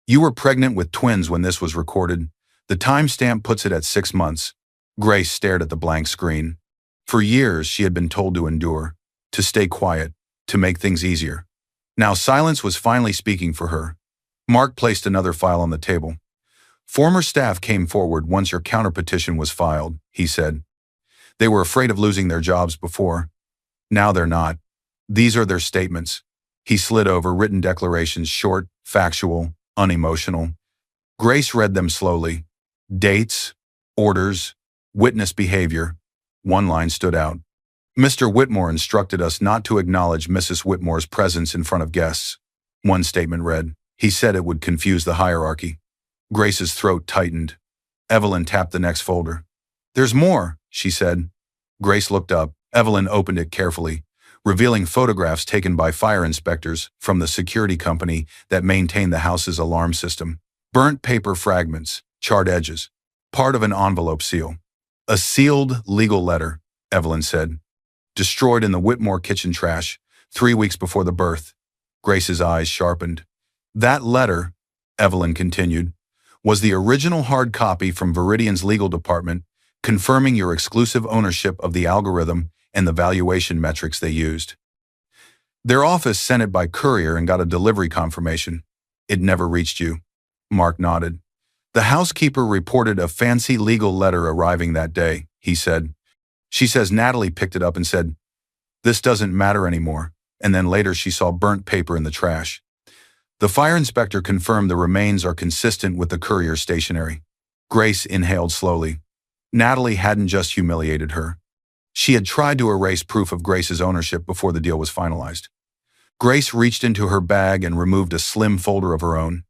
You were pregnant with twins when this was recorded. The timestamp puts it at 6 months. Grace stared at the blank screen. For years, she had been told to endure, to stay quiet, to make things easier. Now silence was finally speaking for her. Mark placed another file on the table. Former staff came forward once your counterpetition was filed, he said. They were afraid of losing their jobs before. Now they're not. These are their statements. He slid over written declarations, short, factual, unemotional. Grace read them slowly. Dates, orders, witness behavior. One line stood out. Mr. Whitmore instructed us not to acknowledge Mrs. Whitmore's presence in front of guests. One statement read. He said it would confuse the hierarchy. Grace's throat tightened. Evelyn tapped the next folder. There's more, she said. Grace looked up. Evelyn opened it carefully, revealing photographs taken by fire inspectors from the security company that maintained the house's alarm system. Burnt paper fragments, charred edges, part of an envelope seal. A sealed legal letter, Evelyn said. Destroyed in the Whitmore kitchen trash 3 weeks before the birth. Grace's eyes sharpened. That letter, Evelyn continued, was the original hard copy from Viridian's legal department, confirming your exclusive ownership of the algorithm and the valuation metrics they used. Their office sent it by courier and got a delivery confirmation. It never reached you. Mark nodded. The housekeeper reported a fancy legal letter arriving that day, he said. She says Natalie picked it up and said, "This doesn't matter anymore," and then later she saw burnt paper in the trash. The fire inspector confirmed the remains are consistent with the courier stationery. Grace inhaled slowly. Natalie hadn't just humiliated her. She had tried to erase proof of Grace's ownership before the deal was finalized. Grace reached into her bag and removed a slim folder of her own.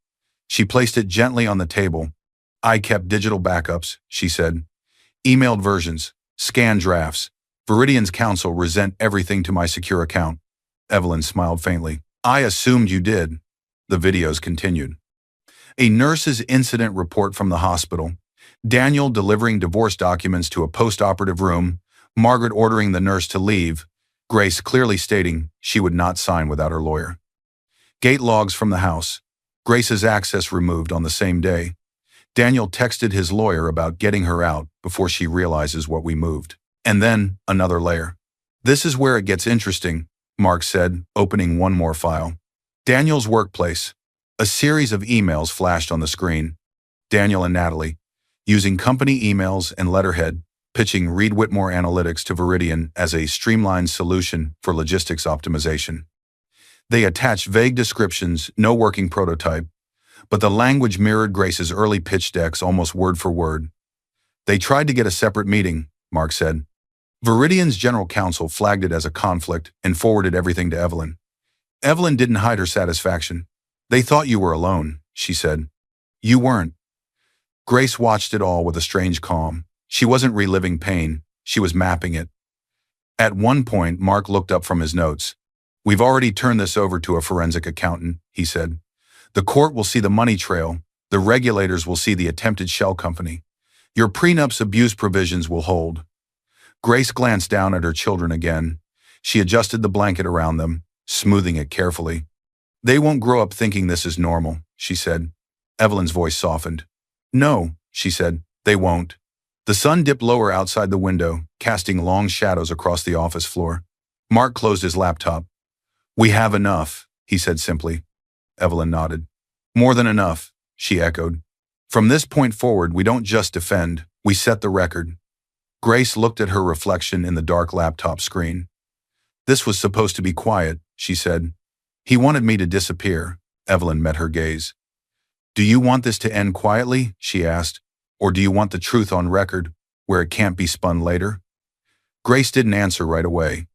She placed it gently on the table. I kept digital backups, she said. Emailed versions, scanned drafts. Viridian's counsel resent everything to my secure account. Evelyn smiled faintly. I assumed you did. The videos continued. A nurse's incident report from the hospital. Daniel delivering divorce documents to a post-operative room. Margaret ordering the nurse to leave. Grace clearly stating she would not sign without her lawyer. Gate logs from the house. Grace's access removed on the same day. Daniel texted his lawyer about getting her out before she realizes what we moved. And then another layer. This is where it gets interesting, Mark said, opening one more file. Daniel's workplace. A series of emails flashed on the screen. Daniel and Natalie, using company emails and letterhead, pitching Reed Whitmore Analytics to Viridian as a streamlined solution for logistics optimization. They attached vague descriptions, no working prototype, but the language mirrored Grace's early pitch decks almost word for word. They tried to get a separate meeting, Mark said. Viridian's general counsel flagged it as a conflict and forwarded everything to Evelyn. Evelyn didn't hide her satisfaction. They thought you were alone, she said. You weren't. Grace watched it all with a strange calm. She wasn't reliving pain, she was mapping it. At one point, Mark looked up from his notes. We've already turned this over to a forensic accountant, he said. The court will see the money trail. The regulators will see the attempted shell company. Your prenup's abuse provisions will hold. Grace glanced down at her children again. She adjusted the blanket around them, smoothing it carefully. They won't grow up thinking this is normal, she said. Evelyn's voice softened. No, she said, they won't. The sun dipped lower outside the window, casting long shadows across the office floor. Mark closed his laptop. We have enough, he said simply. Evelyn nodded. More than enough, she echoed. From this point forward, we don't just defend, we set the record. Grace looked at her reflection in the dark laptop screen. This was supposed to be quiet, she said. He wanted me to disappear. Evelyn met her gaze. Do you want this to end quietly, she asked, or do you want the truth on record, where it can't be spun later? Grace didn't answer right away.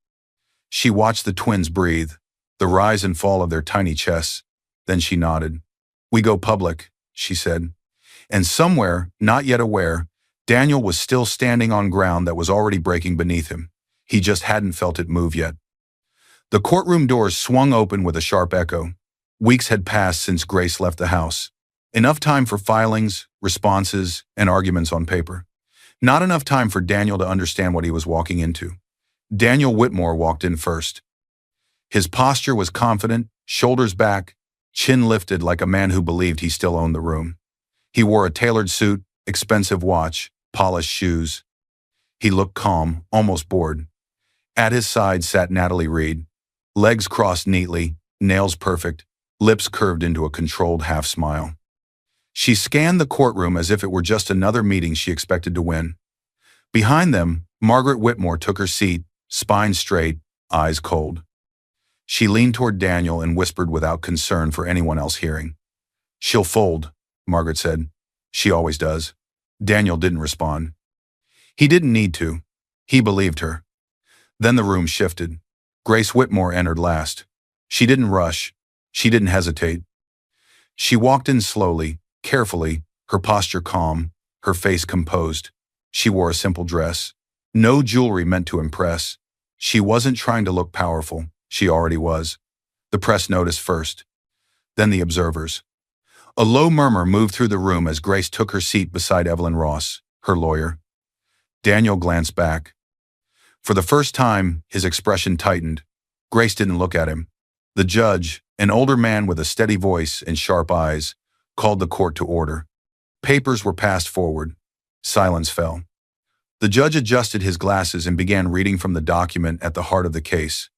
She watched the twins breathe, the rise and fall of their tiny chests. Then she nodded. We go public, she said. And somewhere, not yet aware, Daniel was still standing on ground that was already breaking beneath him. He just hadn't felt it move yet. The courtroom doors swung open with a sharp echo. Weeks had passed since Grace left the house. Enough time for filings, responses, and arguments on paper. Not enough time for Daniel to understand what he was walking into. Daniel Whitmore walked in first. His posture was confident, shoulders back, chin lifted like a man who believed he still owned the room. He wore a tailored suit, expensive watch, polished shoes. He looked calm, almost bored. At his side sat Natalie Reed, legs crossed neatly, nails perfect, lips curved into a controlled half-smile. She scanned the courtroom as if it were just another meeting she expected to win. Behind them, Margaret Whitmore took her seat, spine straight, eyes cold. She leaned toward Daniel and whispered without concern for anyone else hearing. "She'll fold," Margaret said. "She always does." Daniel didn't respond. He didn't need to. He believed her. Then the room shifted. Grace Whitmore entered last. She didn't rush. She didn't hesitate. She walked in slowly, carefully, her posture calm, her face composed. She wore a simple dress. No jewelry meant to impress. She wasn't trying to look powerful. She already was. The press noticed first. Then the observers. A low murmur moved through the room as Grace took her seat beside Evelyn Ross, her lawyer. Daniel glanced back. For the first time, his expression tightened. Grace didn't look at him. The judge, an older man with a steady voice and sharp eyes, called the court to order. Papers were passed forward. Silence fell. The judge adjusted his glasses and began reading from the document at the heart of the case.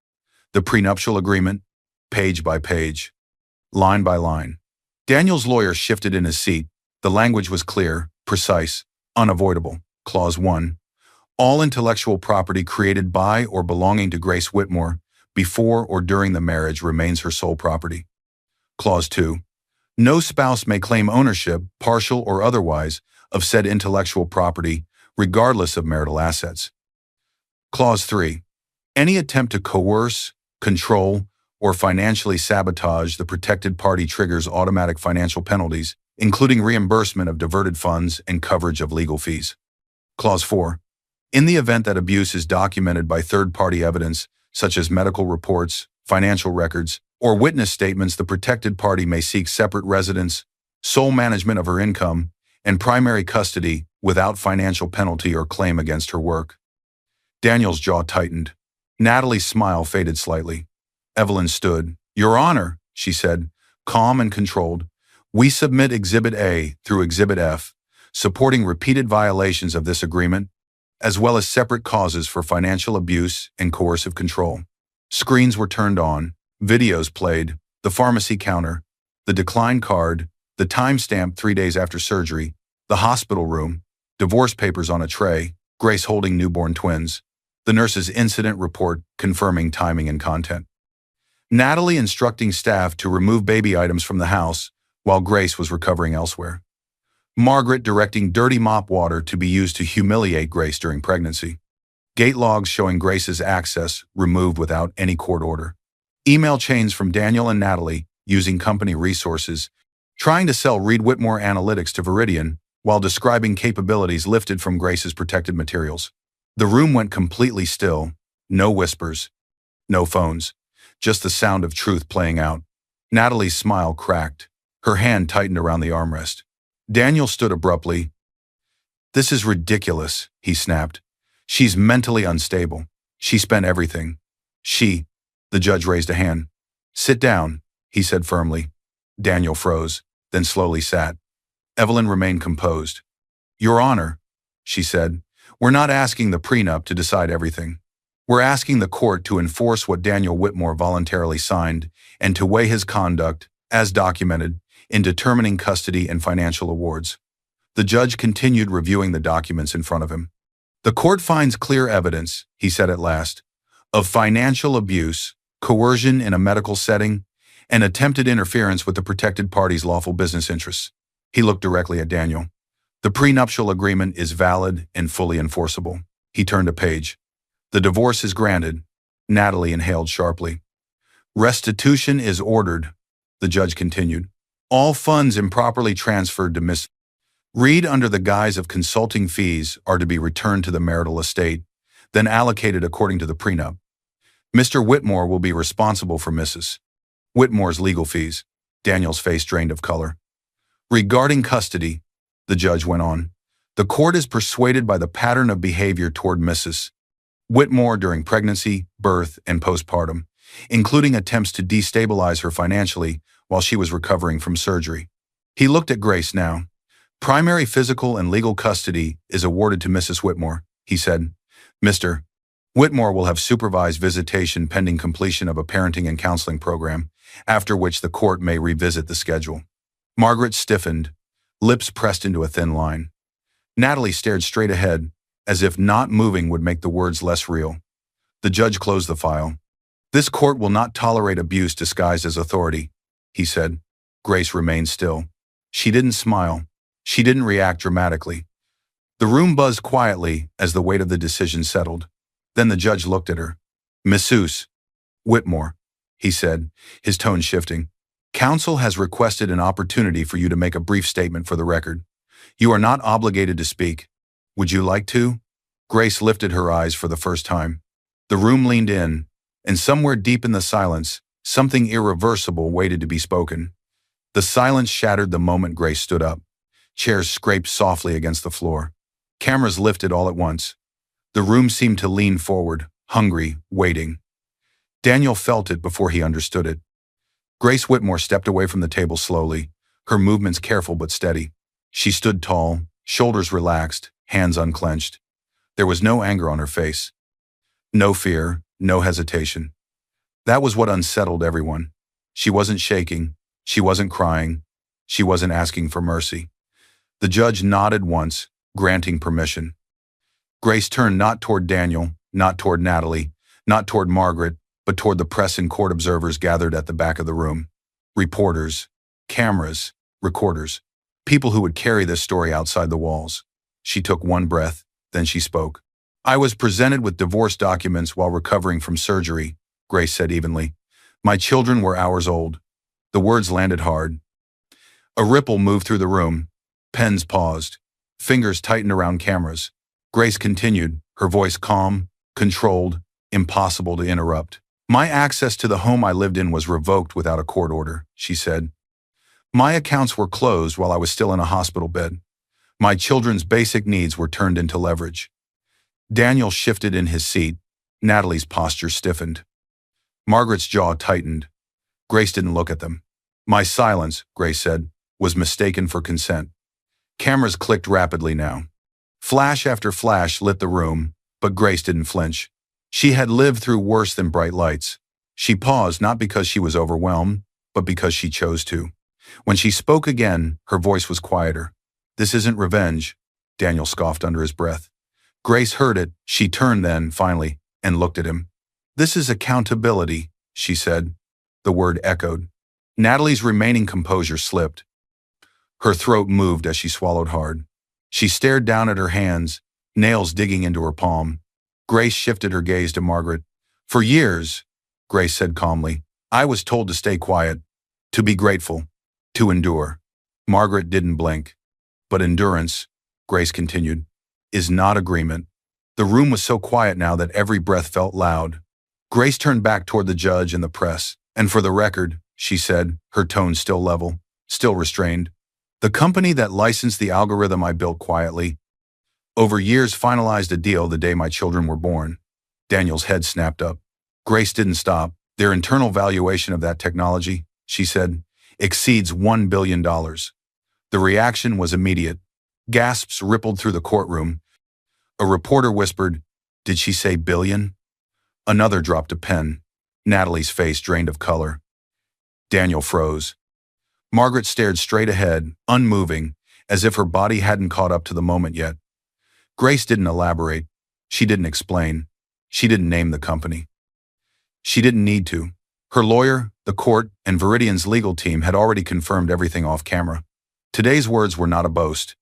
The prenuptial agreement, page by page, line by line. Daniel's lawyer shifted in his seat. The language was clear, precise, unavoidable. Clause 1. All intellectual property created by or belonging to Grace Whitmore before or during the marriage remains her sole property. Clause 2. No spouse may claim ownership, partial or otherwise, of said intellectual property, regardless of marital assets. Clause 3. Any attempt to coerce, control, or financially sabotage the protected party triggers automatic financial penalties, including reimbursement of diverted funds and coverage of legal fees. Clause 4. In the event that abuse is documented by third-party evidence, such as medical reports, financial records, or witness statements, the protected party may seek separate residence, sole management of her income, and primary custody without financial penalty or claim against her work. Daniel's jaw tightened. Natalie's smile faded slightly. Evelyn stood. "Your Honor," she said, calm and controlled, "we submit Exhibit A through Exhibit F, supporting repeated violations of this agreement, as well as separate causes for financial abuse and coercive control." Screens were turned on, videos played, the pharmacy counter, the decline card, the timestamp 3 days after surgery, the hospital room, divorce papers on a tray, Grace holding newborn twins, the nurse's incident report confirming timing and content. Natalie instructing staff to remove baby items from the house while Grace was recovering elsewhere. Margaret directing dirty mop water to be used to humiliate Grace during pregnancy. Gate logs showing Grace's access removed without any court order. Email chains from Daniel and Natalie using company resources, trying to sell Reed Whitmore Analytics to Veridian while describing capabilities lifted from Grace's protected materials. The room went completely still. No whispers. No phones. Just the sound of truth playing out. Natalie's smile cracked. Her hand tightened around the armrest. Daniel stood abruptly. "This is ridiculous," he snapped. "She's mentally unstable. She spent everything." The judge raised a hand. "Sit down," he said firmly. Daniel froze, then slowly sat. Evelyn remained composed. "Your Honor," she said, "we're not asking the prenup to decide everything. We're asking the court to enforce what Daniel Whitmore voluntarily signed and to weigh his conduct, as documented, in determining custody and financial awards." The judge continued reviewing the documents in front of him. "The court finds clear evidence," he said at last, "of financial abuse, coercion in a medical setting, and attempted interference with the protected party's lawful business interests." He looked directly at Daniel. "The prenuptial agreement is valid and fully enforceable." He turned a page. "The divorce is granted." Natalie inhaled sharply. "Restitution is ordered," the judge continued. "All funds improperly transferred to Miss Reed under the guise of consulting fees are to be returned to the marital estate, then allocated according to the prenup. Mr. Whitmore will be responsible for Mrs. Whitmore's legal fees." Daniel's face drained of color. "Regarding custody," the judge went on, "the court is persuaded by the pattern of behavior toward Mrs. Whitmore during pregnancy, birth, and postpartum, including attempts to destabilize her financially while she was recovering from surgery." He looked at Grace now. "Primary physical and legal custody is awarded to Mrs. Whitmore," he said. "Mr. Whitmore will have supervised visitation pending completion of a parenting and counseling program, after which the court may revisit the schedule." Margaret stiffened, lips pressed into a thin line. Natalie stared straight ahead, as if not moving would make the words less real. The judge closed the file. This court will not tolerate abuse disguised as authority, he said. Grace remained still. She didn't smile. She didn't react dramatically. The room buzzed quietly as the weight of the decision settled. Then the judge looked at her. Mrs. Whitmore, he said, his tone shifting. Counsel has requested an opportunity for you to make a brief statement for the record. You are not obligated to speak. Would you like to? Grace lifted her eyes for the first time. The room leaned in, and somewhere deep in the silence, something irreversible waited to be spoken. The silence shattered the moment Grace stood up. Chairs scraped softly against the floor. Cameras lifted all at once. The room seemed to lean forward, hungry, waiting. Daniel felt it before he understood it. Grace Whitmore stepped away from the table slowly, her movements careful but steady. She stood tall, shoulders relaxed, hands unclenched. There was no anger on her face. No fear, no hesitation. That was what unsettled everyone. She wasn't shaking. She wasn't crying. She wasn't asking for mercy. The judge nodded once, granting permission. Grace turned not toward Daniel, not toward Natalie, not toward Margaret, but toward the press and court observers gathered at the back of the room. Reporters, cameras, recorders, people who would carry this story outside the walls. She took one breath, then she spoke. I was presented with divorce documents while recovering from surgery, Grace said evenly. My children were hours old. The words landed hard. A ripple moved through the room. Pens paused. Fingers tightened around cameras. Grace continued, her voice calm, controlled, impossible to interrupt. My access to the home I lived in was revoked without a court order, she said. My accounts were closed while I was still in a hospital bed. My children's basic needs were turned into leverage. Daniel shifted in his seat. Natalie's posture stiffened. Margaret's jaw tightened. Grace didn't look at them. My silence, Grace said, was mistaken for consent. Cameras clicked rapidly now. Flash after flash lit the room, but Grace didn't flinch. She had lived through worse than bright lights. She paused not because she was overwhelmed, but because she chose to. When she spoke again, her voice was quieter. This isn't revenge, Daniel scoffed under his breath. Grace heard it. She turned then, finally, and looked at him. This is accountability, she said. The word echoed. Natalie's remaining composure slipped. Her throat moved as she swallowed hard. She stared down at her hands, nails digging into her palm. Grace shifted her gaze to Margaret. For years, Grace said calmly, I was told to stay quiet, to be grateful, to endure. Margaret didn't blink. But endurance, Grace continued, is not agreement. The room was so quiet now that every breath felt loud. Grace turned back toward the judge and the press. And for the record, she said, her tone still level, still restrained, the company that licensed the algorithm I built quietly, over years finalized a deal the day my children were born. Daniel's head snapped up. Grace didn't stop. Their internal valuation of that technology, she said, exceeds $1 billion. The reaction was immediate. Gasps rippled through the courtroom. A reporter whispered, did she say billion? Another dropped a pen. Natalie's face drained of color. Daniel froze. Margaret stared straight ahead, unmoving, as if her body hadn't caught up to the moment yet. Grace didn't elaborate. She didn't explain. She didn't name the company. She didn't need to. Her lawyer, the court, and Viridian's legal team had already confirmed everything off camera. Today's words were not a boast.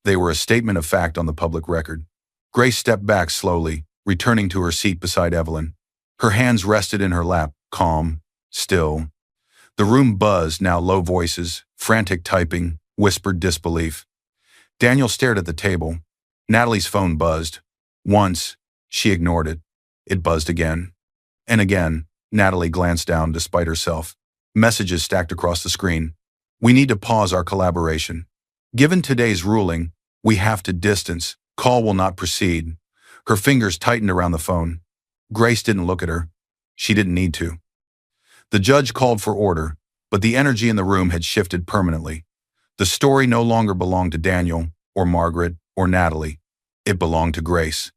They were a statement of fact on the public record. Grace stepped back slowly, returning to her seat beside Evelyn. Her hands rested in her lap, calm, still. The room buzzed, now low voices, frantic typing, whispered disbelief. Daniel stared at the table. Natalie's phone buzzed. Once, she ignored it. It buzzed again. And again, Natalie glanced down despite herself. Messages stacked across the screen. We need to pause our collaboration. Given today's ruling, we have to distance. Call will not proceed. Her fingers tightened around the phone. Grace didn't look at her. She didn't need to. The judge called for order, but the energy in the room had shifted permanently. The story no longer belonged to Daniel, or Margaret, or Natalie. It belonged to Grace.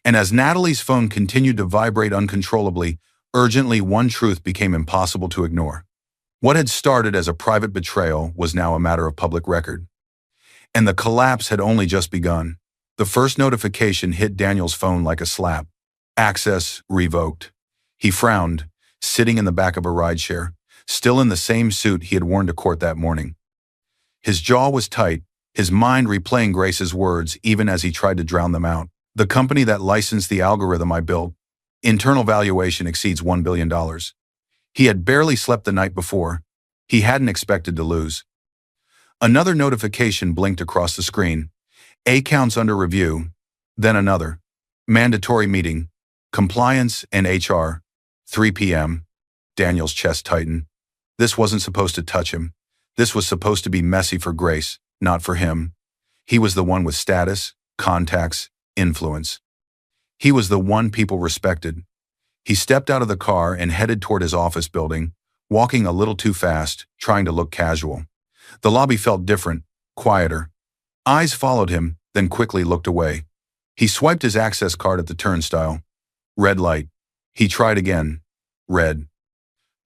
And as Natalie's phone continued to vibrate uncontrollably, urgently, one truth became impossible to ignore. What had started as a private betrayal was now a matter of public record. And the collapse had only just begun. The first notification hit Daniel's phone like a slap. Access revoked. He frowned, sitting in the back of a rideshare, still in the same suit he had worn to court that morning. His jaw was tight, his mind replaying Grace's words even as he tried to drown them out. The company that licensed the algorithm I built, internal valuation exceeds $1 billion. He had barely slept the night before. He hadn't expected to lose. Another notification blinked across the screen. Accounts under review, then another. Mandatory meeting, compliance and HR, 3 p.m. Daniel's chest tightened. This wasn't supposed to touch him. This was supposed to be messy for Grace, not for him. He was the one with status, contacts, influence. He was the one people respected. He stepped out of the car and headed toward his office building, walking a little too fast, trying to look casual. The lobby felt different, quieter. Eyes followed him, then quickly looked away. He swiped his access card at the turnstile. Red light. He tried again. Red.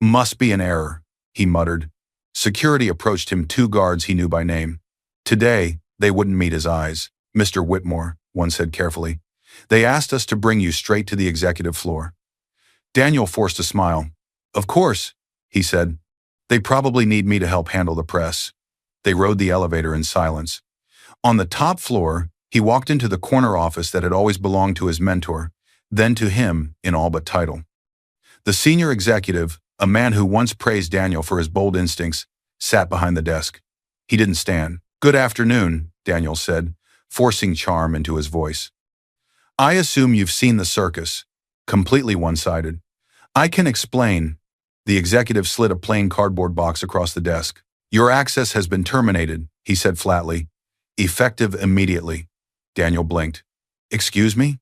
Must be an error, he muttered. Security approached him, 2 guards he knew by name. Today, they wouldn't meet his eyes. Mr. Whitmore, one said carefully. They asked us to bring you straight to the executive floor. Daniel forced a smile. Of course, he said. They probably need me to help handle the press. They rode the elevator in silence. On the top floor, he walked into the corner office that had always belonged to his mentor, then to him in all but title. The senior executive, a man who once praised Daniel for his bold instincts, sat behind the desk. He didn't stand. Good afternoon, Daniel said, forcing charm into his voice. I assume you've seen the circus. Completely one-sided. I can explain. The executive slid a plain cardboard box across the desk. Your access has been terminated, he said flatly. Effective immediately. Daniel blinked. Excuse me?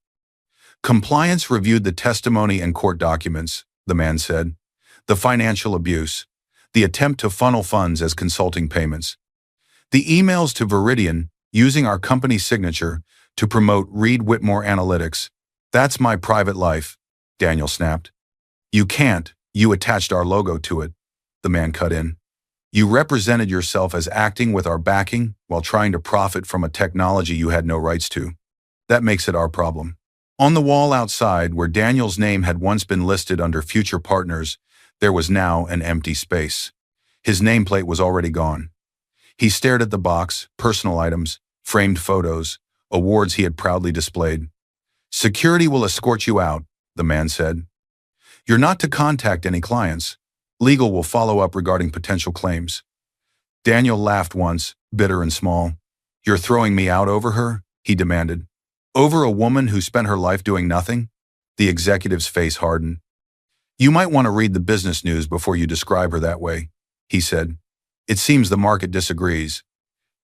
Compliance reviewed the testimony and court documents, the man said. The financial abuse. The attempt to funnel funds as consulting payments. The emails to Viridian, using our company's signature, to promote Reed Whitmore Analytics. That's my private life, Daniel snapped. You can't. You attached our logo to it, the man cut in. You represented yourself as acting with our backing while trying to profit from a technology you had no rights to. That makes it our problem. On the wall outside, where Daniel's name had once been listed under future partners, there was now an empty space. His nameplate was already gone. He stared at the box, personal items, framed photos, awards he had proudly displayed. Security will escort you out, the man said. You're not to contact any clients. Legal will follow up regarding potential claims. Daniel laughed once, bitter and small. You're throwing me out over her? He demanded. Over a woman who spent her life doing nothing? The executive's face hardened. You might want to read the business news before you describe her that way, he said. It seems the market disagrees.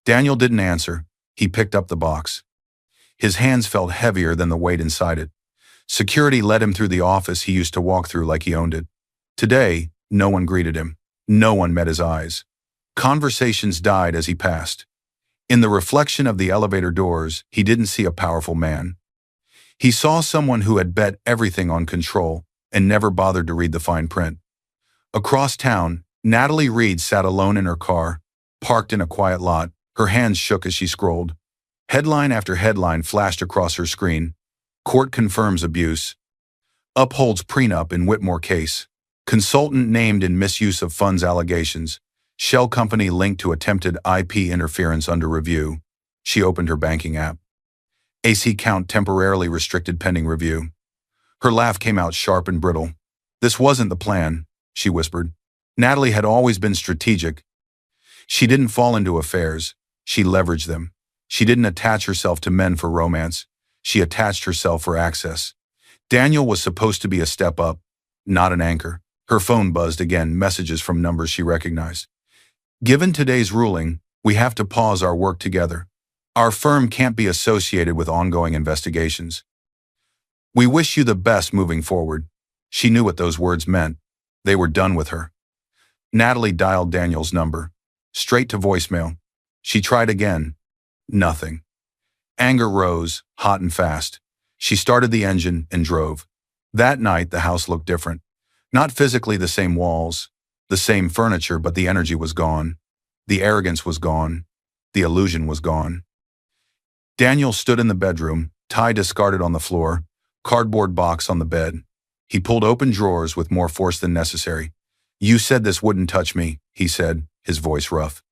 Daniel didn't answer. He picked up the box. His hands felt heavier than the weight inside it. Security led him through the office he used to walk through like he owned it. Today, no one greeted him. No one met his eyes. Conversations died as he passed. In the reflection of the elevator doors, he didn't see a powerful man. He saw someone who had bet everything on control and never bothered to read the fine print. Across town, Natalie Reed sat alone in her car, parked in a quiet lot. Her hands shook as she scrolled. Headline after headline flashed across her screen. Court confirms abuse. Upholds prenup in Whitmore case. Consultant named in misuse of funds allegations. Shell company linked to attempted IP interference under review. She opened her banking app. AC count temporarily restricted pending review. Her laugh came out sharp and brittle. This wasn't the plan, she whispered. Natalie had always been strategic. She didn't fall into affairs. She leveraged them. She didn't attach herself to men for romance. She attached herself for access. Daniel was supposed to be a step up, not an anchor. Her phone buzzed again, messages from numbers she recognized. Given today's ruling, we have to pause our work together. Our firm can't be associated with ongoing investigations. We wish you the best moving forward. She knew what those words meant. They were done with her. Natalie dialed Daniel's number. Straight to voicemail. She tried again. Nothing. Anger rose, hot and fast. She started the engine and drove. That night, the house looked different. Not physically the same walls, the same furniture, but the energy was gone. The arrogance was gone. The illusion was gone. Daniel stood in the bedroom, tie discarded on the floor, cardboard box on the bed. He pulled open drawers with more force than necessary. You said this wouldn't touch me, he said, his voice rough.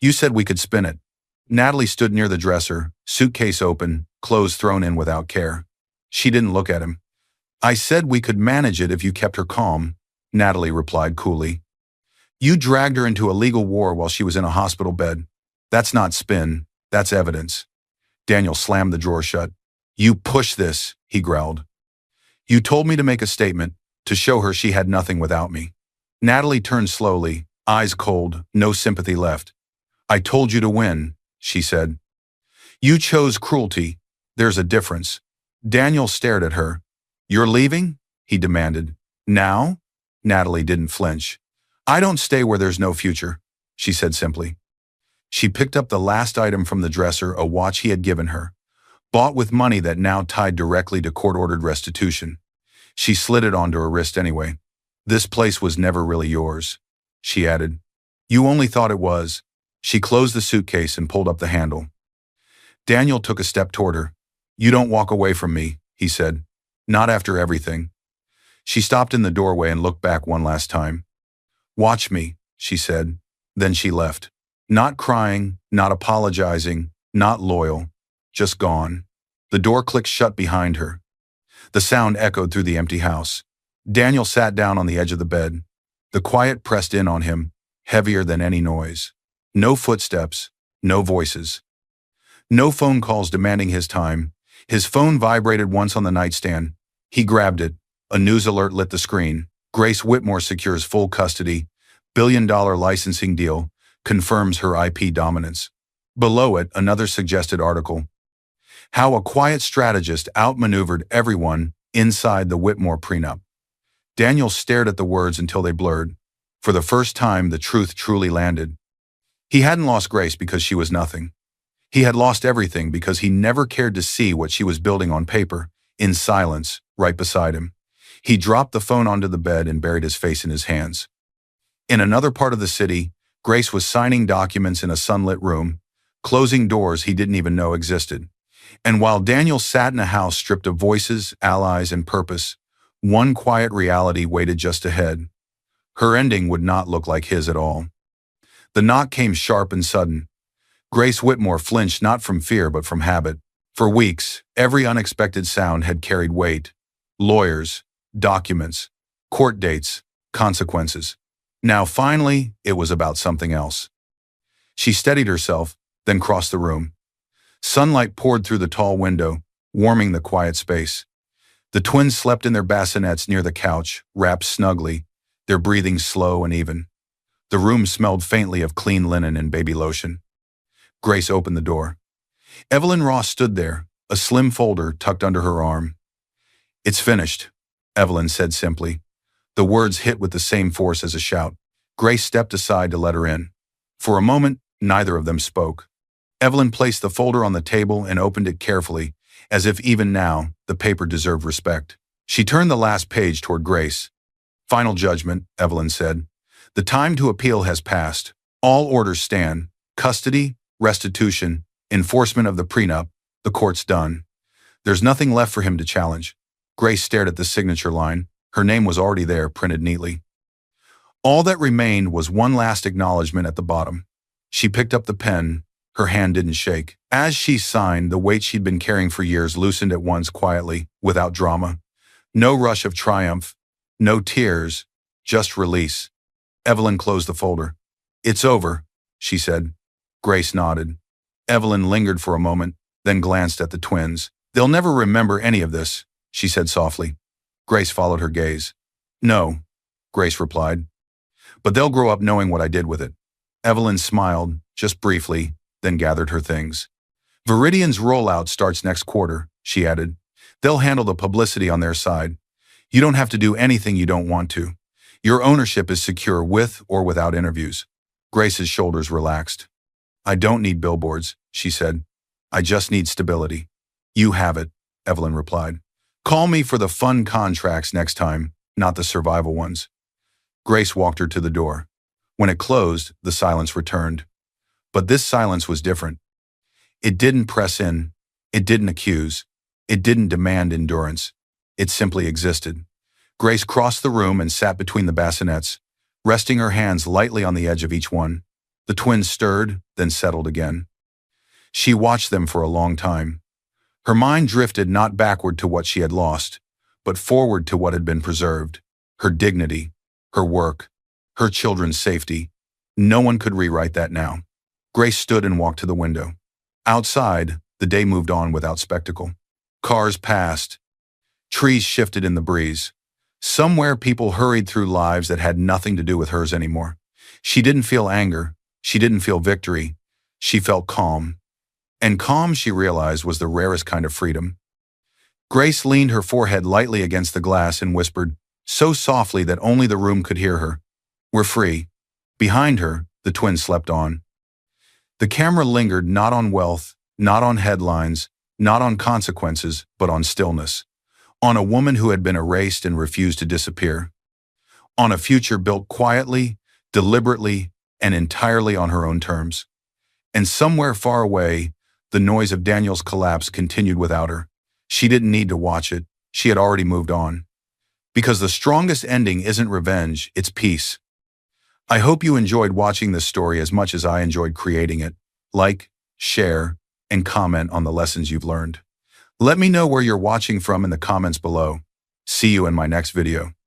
You said we could spin it. Natalie stood near the dresser, suitcase open, clothes thrown in without care. She didn't look at him. I said we could manage it if you kept her calm, Natalie replied coolly. You dragged her into a legal war while she was in a hospital bed. That's not spin, that's evidence. Daniel slammed the drawer shut. You push this, he growled. You told me to make a statement, to show her she had nothing without me. Natalie turned slowly, eyes cold, no sympathy left. I told you to win, she said. You chose cruelty. There's a difference. Daniel stared at her. You're leaving? He demanded. Now? Natalie didn't flinch. I don't stay where there's no future, she said simply. She picked up the last item from the dresser, a watch he had given her, bought with money that now tied directly to court-ordered restitution. She slid it onto her wrist anyway. This place was never really yours, she added. You only thought it was. She closed the suitcase and pulled up the handle. Daniel took a step toward her. You don't walk away from me, he said. Not after everything. She stopped in the doorway and looked back one last time. Watch me, she said. Then she left. Not crying, not apologizing, not loyal, just gone. The door clicked shut behind her. The sound echoed through the empty house. Daniel sat down on the edge of the bed. The quiet pressed in on him, heavier than any noise. No footsteps, no voices. No phone calls demanding his time. His phone vibrated once on the nightstand. He grabbed it. A news alert lit the screen. Grace Whitmore secures full custody. $1 billion licensing deal. Confirms her IP dominance. Below it, another suggested article. How a quiet strategist outmaneuvered everyone inside the Whitmore prenup. Daniel stared at the words until they blurred. For the first time, the truth truly landed. He hadn't lost Grace because she was nothing. He had lost everything because he never cared to see what she was building on paper, in silence, right beside him. He dropped the phone onto the bed and buried his face in his hands. In another part of the city, Grace was signing documents in a sunlit room, closing doors he didn't even know existed. And while Daniel sat in a house stripped of voices, allies, and purpose, one quiet reality waited just ahead. Her ending would not look like his at all. The knock came sharp and sudden. Grace Whitmore flinched not from fear but from habit. For weeks, every unexpected sound had carried weight. Lawyers, documents, court dates, consequences. Now finally, it was about something else. She steadied herself, then crossed the room. Sunlight poured through the tall window, warming the quiet space. The twins slept in their bassinets near the couch, wrapped snugly, their breathing slow and even. The room smelled faintly of clean linen and baby lotion. Grace opened the door. Evelyn Ross stood there, a slim folder tucked under her arm. It's finished, Evelyn said simply. The words hit with the same force as a shout. Grace stepped aside to let her in. For a moment, neither of them spoke. Evelyn placed the folder on the table and opened it carefully, as if even now, the paper deserved respect. She turned the last page toward Grace. Final judgment, Evelyn said. The time to appeal has passed. All orders stand. Custody, restitution, enforcement of the prenup. The court's done. There's nothing left for him to challenge. Grace stared at the signature line. Her name was already there, printed neatly. All that remained was one last acknowledgement at the bottom. She picked up the pen. Her hand didn't shake. As she signed, the weight she'd been carrying for years loosened at once quietly, without drama. No rush of triumph, no tears, just release. Evelyn closed the folder. It's over, she said. Grace nodded. Evelyn lingered for a moment, then glanced at the twins. They'll never remember any of this, she said softly. Grace followed her gaze. No, Grace replied. But they'll grow up knowing what I did with it. Evelyn smiled, just briefly, then gathered her things. Viridian's rollout starts next quarter, she added. They'll handle the publicity on their side. You don't have to do anything you don't want to. Your ownership is secure with or without interviews. Grace's shoulders relaxed. I don't need billboards, she said. I just need stability. You have it, Evelyn replied. Call me for the fun contracts next time, not the survival ones. Grace walked her to the door. When it closed, the silence returned. But this silence was different. It didn't press in. It didn't accuse. It didn't demand endurance. It simply existed. Grace crossed the room and sat between the bassinets, resting her hands lightly on the edge of each one. The twins stirred, then settled again. She watched them for a long time. Her mind drifted not backward to what she had lost, but forward to what had been preserved. Her dignity, her work, her children's safety. No one could rewrite that now. Grace stood and walked to the window. Outside, the day moved on without spectacle. Cars passed. Trees shifted in the breeze. Somewhere people hurried through lives that had nothing to do with hers anymore. She didn't feel anger. She didn't feel victory. She felt calm. And calm, she realized, was the rarest kind of freedom. Grace leaned her forehead lightly against the glass and whispered, so softly that only the room could hear her, "We're free." Behind her, the twins slept on. The camera lingered not on wealth, not on headlines, not on consequences, but on stillness. On a woman who had been erased and refused to disappear. On a future built quietly, deliberately, and entirely on her own terms. And somewhere far away, the noise of Daniel's collapse continued without her. She didn't need to watch it. She had already moved on. Because the strongest ending isn't revenge, it's peace. I hope you enjoyed watching this story as much as I enjoyed creating it. Like, share, and comment on the lessons you've learned. Let me know where you're watching from in the comments below. See you in my next video.